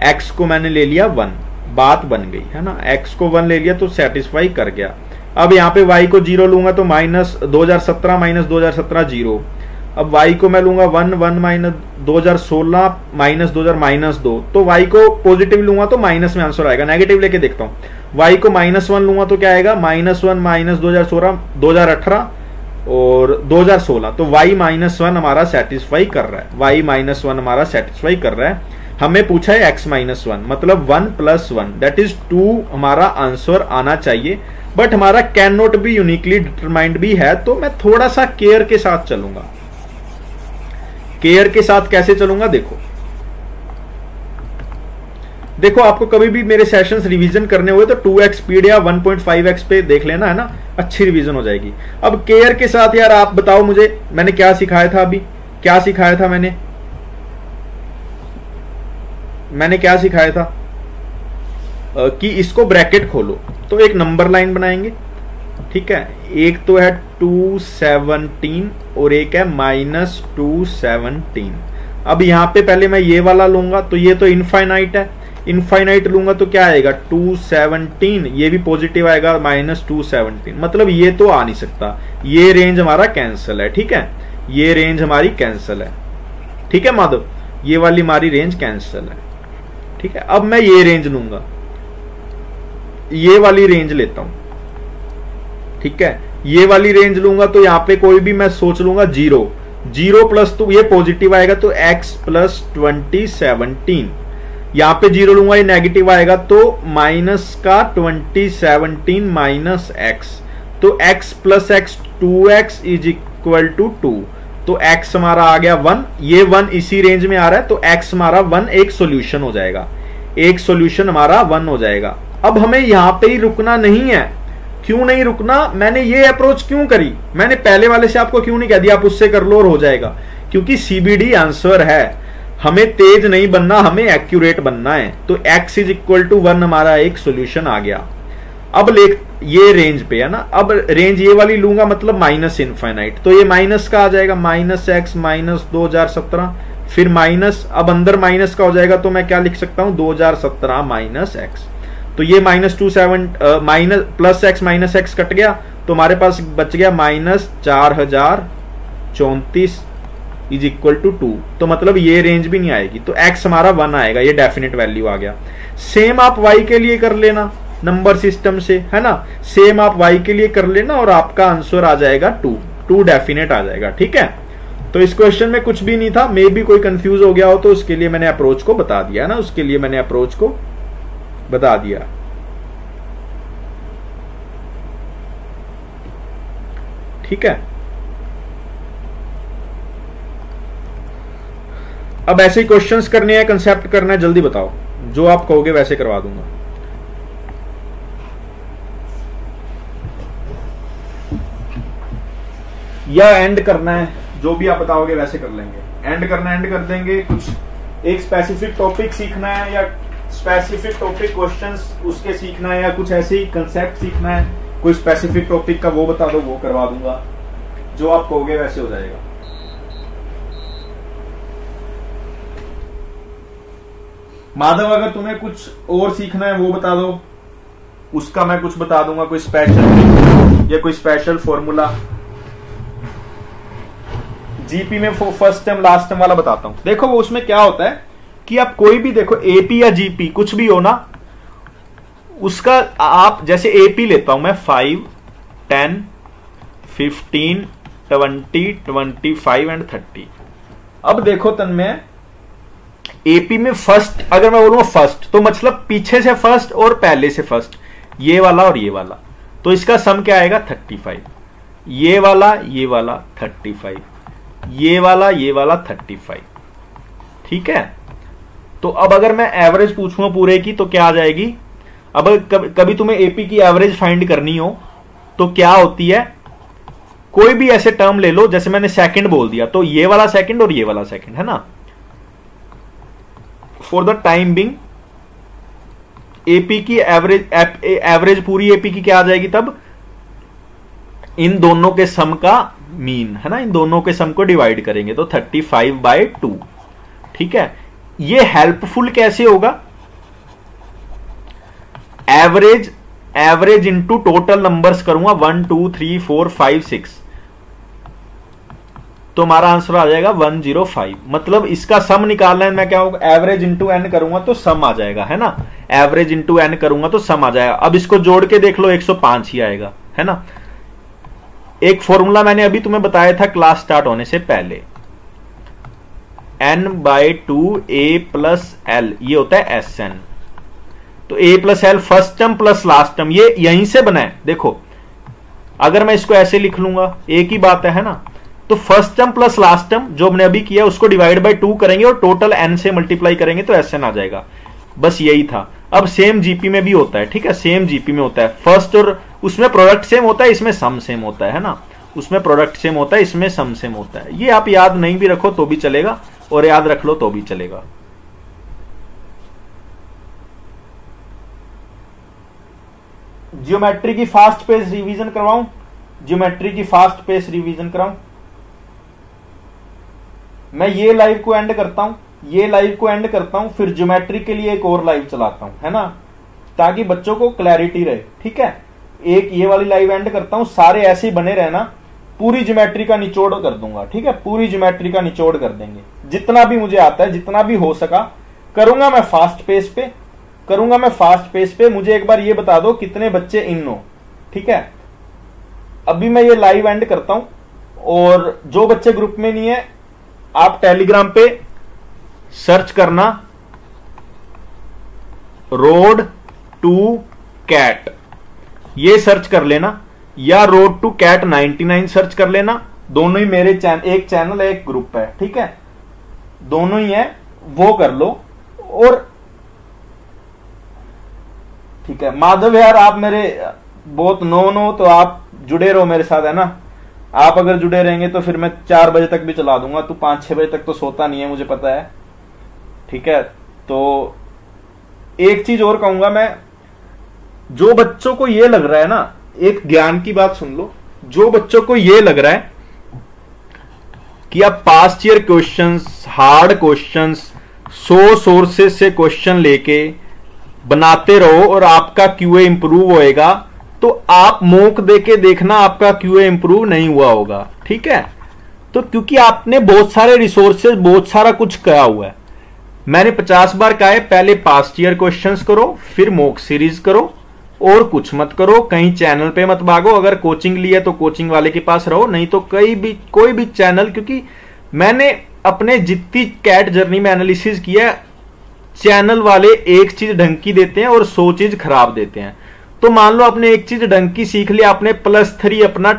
x को मैंने ले लिया 1, बात बन गई है ना, x को 1 ले लिया तो सेटिस्फाई कर गया। अब यहाँ पे y को 0 लूंगा तो माइनस 2017 माइनस 2017 0, अब y को मैं लूंगा 1 माइनस 2016 माइनस 2000 माइनस 2, तो y को पॉजिटिव लूंगा तो माइनस में आंसर आएगा। नेगेटिव लेके देखता हूँ, y को -1 लूंगा तो क्या आएगा -1 माइनस 2016 2018 और 2016, तो y -1 हमारा सेटिस्फाई कर रहा है, y -1 हमारा सेटिस्फाई कर रहा है। हमें पूछा है x -1 मतलब 1 + 1 दैट इज 2 हमारा आंसर आना चाहिए, बट हमारा can not B uniquely determined भी है, तो मैं थोड़ा सा केयर के साथ चलूंगा। केयर के साथ कैसे चलूंगा, देखो आपको कभी भी मेरे सेशंस रिवीजन करने हुए तो 2x स्पीड या 1.5x पे देख लेना, है ना, अच्छी रिवीजन हो जाएगी। अब केयर के साथ यार आप बताओ मुझे, मैंने क्या सिखाया था, मैंने क्या सिखाया था कि इसको ब्रैकेट खोलो तो एक नंबर लाइन बनाएंगे, ठीक है, एक तो है 217 और एक है -217। अब यहां पे पहले मैं ये वाला लूंगा, तो ये तो इनफाइनाइट है, इनफाइनाइट लूंगा तो क्या आएगा 217, ये भी पॉजिटिव आएगा -217, मतलब ये तो आ नहीं सकता, ये रेंज हमारा कैंसिल है। ठीक है, ये रेंज हमारी कैंसिल है। ठीक है माधव, ये वाली हमारी रेंज कैंसिल है। ठीक है, अब मैं ये रेंज लूंगा, ये वाली रेंज लेता हूं। ठीक है, ये वाली रेंज लूंगा तो यहां पे कोई भी मैं सोच लूंगा 0 0 प्लस, तो ये पॉजिटिव आएगा तो x प्लस 2017, यहां पे 0 लूंगा ये नेगेटिव आएगा तो माइनस का 2017 माइनस x, तो x plus x 2x is equal to 2, तो x हमारा आ गया 1, ये 1 इसी रेंज में आ रहा है तो x हमारा 1 एक सॉल्यूशन हो जाएगा, एक सॉल्यूशन हमारा 1 हो जाएगा। अब हमें यहां पे ही रुकना नहीं है। क्यों नहीं रुकना, मैंने ये अप्रोच क्यों करी, मैंने पहले वाले से आपको क्यों नहीं कह दिया आप उससे कर लो और हो जाएगा, क्योंकि CBD आंसर है, हमें तेज नहीं बनना, हमें एक्यूरेट बनना है। तो x इज इक्वल टू 1 हमारा एक सॉल्यूशन आ गया। अब ये रेंज पे है ना, अब रेंज ये वाली लूंगा मतलब माइनस इनफाइनाइट, तो ये माइनस का आ जाएगा -x माइनस 2017, फिर माइनस, अब अंदर माइनस का हो जाएगा तो मैं क्या लिख सकता हूं 2017 माइनस x, तो ये -27 minus plus x minus x cut गया तो हमारे पास बच गया -4034 इज इक्वल टू 2, तो मतलब ये रेंज भी नहीं आएगी, तो x हमारा 1 आएगा, ये डेफिनेट वैल्यू आ गया। सेम आप y के लिए कर लेना नंबर सिस्टम से, है ना, सेम आप y के लिए कर लेना और आपका आंसर आ जाएगा 2 डेफिनेट आ जाएगा। ठीक है, तो इस क्वेश्चन में कुछ भी नहीं था, मे भी कोई कंफ्यूज हो गया हो तो उसके लिए मैंने अप्रोच को बता दिया ना, उसके लिए मैंने अप्रोच को बता दिया। ठीक है, अब ऐसे ही क्वेश्चंस करने हैं, कंसेप्ट करना है, जल्दी बताओ, जो आप कहोगे वैसे करवा दूंगा। या एंड करना है, जो भी आप बताओगे वैसे कर लेंगे, एंड करना एंड कर देंगे, कुछ एक स्पेसिफिक टॉपिक सीखना है या स्पेसिफिक टॉपिक क्वेश्चंस उसके सीखना है, या कुछ ऐसे ही कंसेप्ट सीखना है कोई स्पेसिफिक टॉपिक का, वो बता दो, वो करवा दूंगा, जो आप कहोगे वैसे हो जाएगा। माधव अगर तुम्हें कुछ और सीखना है वो बता दो, उसका मैं कुछ बता दूंगा, कोई स्पेशल या कोई स्पेशल फॉर्मूला। जीपी में फर्स्ट टर्म लास्ट टर्म वाला बताता हूं। देखो वो उसमें क्या होता है कि आप कोई भी देखो एपी या जीपी कुछ भी हो ना, उसका आप जैसे एपी लेता हूं मैं 5, 10, 15, 20, 25 एंड 30। अब देखो तन्मय, एपी में फर्स्ट अगर मैं बोलूंगा फर्स्ट तो मतलब पीछे से फर्स्ट और पहले से फर्स्ट, ये वाला और ये वाला, तो इसका सम क्या आएगा 35, ये वाला 35, ये वाला 35। ठीक है, तो अब अगर मैं एवरेज पूछूंगा पूरे की तो क्या आ जाएगी। अब कभी तुम्हें एपी की एवरेज फाइंड करनी हो तो क्या होती है, कोई भी ऐसे टर्म ले लो, जैसे मैंने सेकंड बोल दिया तो ये वाला सेकंड और ये वाला सेकंड, है ना। For the time being AP की एवरेज पूरी एपी की क्या आ जाएगी, तब इन दोनों के सम का मीन, है ना, इन दोनों के सम को डिवाइड करेंगे तो 35/2। ठीक है, ये हेल्पफुल कैसे होगा, एवरेज इंटू टोटल नंबर्स करूंगा 1 2 3 4 5 6, तो हमारा आंसर आ जाएगा 105। मतलब इसका सम निकालना है, मैं क्या होगा एवरेज इंटू एन करूंगा तो सम आ जाएगा, है ना, एवरेज इंटू एन करूंगा तो सम आ जाएगा। अब इसको जोड़ के देख लो 105 ही आएगा, है ना। एक फॉर्मूला मैंने अभी तुम्हें बताया था क्लास स्टार्ट होने से पहले, n/2 a+l, ये होता है Sn। तो a+l first term plus last term, ये यहीं से बना है। देखो अगर मैं इसको ऐसे लिख लूंगा, एक ही बात है ना, तो first term plus last term जो हमने अभी किया उसको डिवाइड बाय 2 करेंगे और टोटल n से मल्टीप्लाई करेंगे तो Sn आ जाएगा। बस यही था। अब सेम जीपी में भी होता है, ठीक है, सेम जीपी में होता है, फर्स्ट और उसमें प्रोडक्ट सेम होता है, इसमें सम सेम होता है ना, उसमें प्रोडक्ट सेम होता है, इसमें सम सेम होता है। ये आप याद नहीं भी रखो तो भी चलेगा और याद रख लो तो भी चलेगा। जियोमेट्री की फास्ट पेस रिवीजन करवाऊं, जियोमेट्री की फास्ट पेस रिवीजन कराऊं। मैं ये लाइव को एंड करता हूं, ये लाइव को एंड करता हूं, फिर ज्योमेट्री के लिए एक और लाइव चलाता हूं, है ना, ताकि बच्चों को क्लैरिटी रहे। ठीक है, एक ये वाली लाइव एंड करता हूं, सारे ऐसे ही बने रहना, पूरी ज्योमेट्री का निचोड़ कर दूंगा। ठीक है, पूरी ज्योमेट्री का निचोड़ कर देंगे, जितना भी मुझे आता है, जितना भी हो सका करूंगा मैं फास्ट पेस पे, करूंगा मैं फास्ट पेस पे। मुझे एक बार ये बता दो कितने बच्चे इन हो। ठीक है, अभी मैं ये लाइव एंड करता हूं, और जो बच्चे ग्रुप में नहीं है आप टेलीग्राम पे सर्च करना रोड टू कैट, ये सर्च कर लेना, या रोड टू कैट 99 सर्च कर लेना। दोनों ही मेरे एक चैनल है, एक ग्रुप है। ठीक है, दोनों ही है, वो कर लो। और ठीक है माधव यार, आप मेरे बहुत नो तो आप जुड़े रहो मेरे साथ, है ना। आप अगर जुड़े रहेंगे तो फिर मैं 4 बजे तक भी चला दूंगा। तू 5-6 बजे तक तो सोता नहीं है, मुझे पता है। ठीक है, तो एक चीज और कहूंगा मैं, जो बच्चों को ये लग रहा है ना, एक ज्ञान की बात सुन लो, जो बच्चों को ये लग रहा है कि आप past year questions, hard questions 100 sources से क्वेश्चन लेके बनाते रहो और आपका क्यूए इंप्रूव होएगा, तो आप मॉक देके देखना आपका क्यूए इंप्रूव नहीं हुआ होगा। ठीक है, तो क्योंकि आपने बहुत सारे रिसोर्सेज, बहुत सारा कुछ किया हुआ है। मैंने 50 बार कहा है, पहले पास्ट ईयर क्वेश्चंस करो, फिर मॉक सीरीज करो, और कुछ मत करो, कहीं चैनल पे मत भागो। अगर कोचिंग ली है तो कोचिंग वाले के पास रहो, नहीं तो कोई भी चैनल, क्योंकि मैंने अपने जितनी कैट जर्नी में एनालिसिस किया, चैनल वाले एक चीज ढंग की देते हैं और 100 चीज खराब देते हैं। तो मान लो आपने एक चीज ढंग की सीख लिया, आपने +3 अपना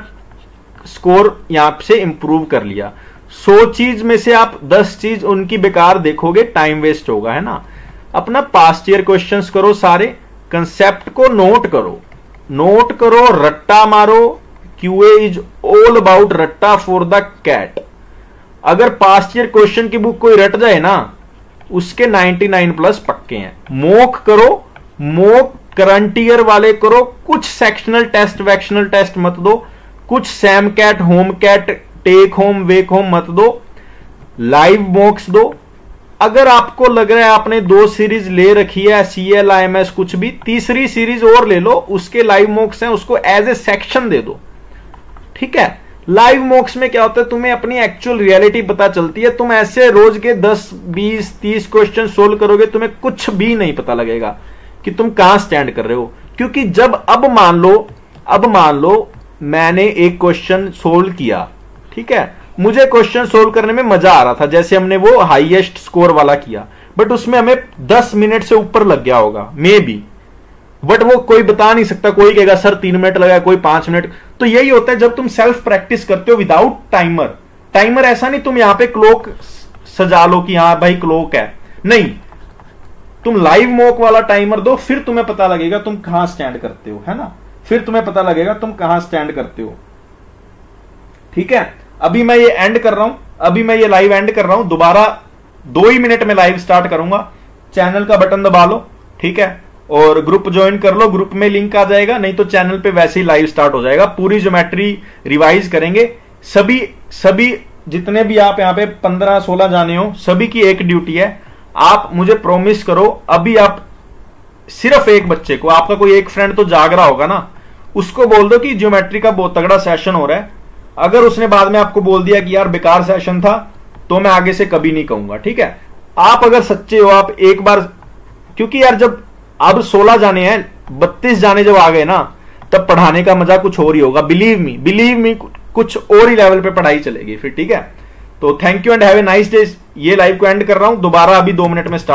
स्कोर यहां से इंप्रूव कर लिया। 100 चीज में से आप 10 चीज उनकी बेकार देखोगे, टाइम वेस्ट होगा, है ना। अपना पास्ट ईयर क्वेश्चंस करो, सारे कंसेप्ट को नोट करो, रट्टा मारो। क्यूए इज ऑल अबाउट रट्टा फॉर द कैट। अगर पास्ट ईयर क्वेश्चन की बुक कोई रट जाए ना, उसके 99+ पक्के हैं। मॉक करो, मॉक करंट ईयर वाले करो, कुछ सेक्शनल टेस्ट वैक्शनल टेस्ट मत दो, कुछ Sam cat, home cat, take home, wake home मत दो, लाइव मॉक्स दो। अगर आपको लग रहा है आपने 2 सीरीज ले रखी है, CL IMS कुछ भी, तीसरी सीरीज और ले लो, उसके लाइव मॉक्स हैं, उसको एज ए सेक्शन दे दो। ठीक है, लाइव मॉक्स में क्या होता है, तुम्हें अपनी एक्चुअल रियलिटी पता चलती है। तुम ऐसे रोज के 10, 20, 30 क्वेश्चन सोल्व करोगे, तुम्हें कुछ भी नहीं पता लगेगा कि तुम कहां स्टैंड कर रहे हो। क्योंकि जब अब मान लो मैंने एक क्वेश्चन सोल्व किया, ठीक है, मुझे क्वेश्चन सोल्व करने में मजा आ रहा था, जैसे हमने वो हाईएस्ट स्कोर वाला किया, बट उसमें हमें 10 मिनट से ऊपर लग गया होगा मे बी, बट वो कोई बता नहीं सकता। कोई कहेगा सर 3 मिनट लगा, कोई 5 मिनट। तो यही होता है जब तुम सेल्फ प्रैक्टिस करते हो विदाउट टाइमर। ऐसा नहीं तुम यहां पे क्लॉक सजा लो कि हाँ भाई क्लॉक है, नहीं, तुम लाइव मॉक वाला टाइमर दो, फिर तुम्हें पता लगेगा तुम कहां स्टैंड करते हो, है ना, फिर तुम्हें पता लगेगा तुम कहां स्टैंड करते हो। ठीक है, अभी मैं ये एंड कर रहा हूं, अभी मैं ये लाइव एंड कर रहा हूं, दोबारा 2 ही मिनट में लाइव स्टार्ट करूंगा। चैनल का बटन दबा लो, ठीक है, और ग्रुप ज्वाइन कर लो, ग्रुप में लिंक आ जाएगा, नहीं तो चैनल पे वैसे ही लाइव स्टार्ट हो जाएगा। पूरी ज्योमेट्री रिवाइज करेंगे, सभी जितने भी आप यहाँ पे 15-16 जाने हो, सभी की एक ड्यूटी है। आप मुझे प्रॉमिस करो, अभी आप सिर्फ एक बच्चे को, आपका कोई एक फ्रेंड तो जाग रहा होगा ना, उसको बोल दो कि ज्योमेट्री का बहुत तगड़ा सेशन हो रहा है। अगर उसने बाद में आपको बोल दिया कि यार बेकार सेशन था, तो मैं आगे से कभी नहीं कहूंगा। ठीक है, आप अगर सच्चे हो, आप एक बार, क्योंकि यार जब अब 16 जाने हैं, 32 जाने जब आ गए ना, तब पढ़ाने का मजा कुछ और ही होगा। बिलीव मी कुछ और ही लेवल पे पढ़ाई चलेगी फिर। ठीक है, तो thank you and have a nice day. ये लाइव को एंड कर रहा हूं, दोबारा अभी 2 मिनट में स्टार्ट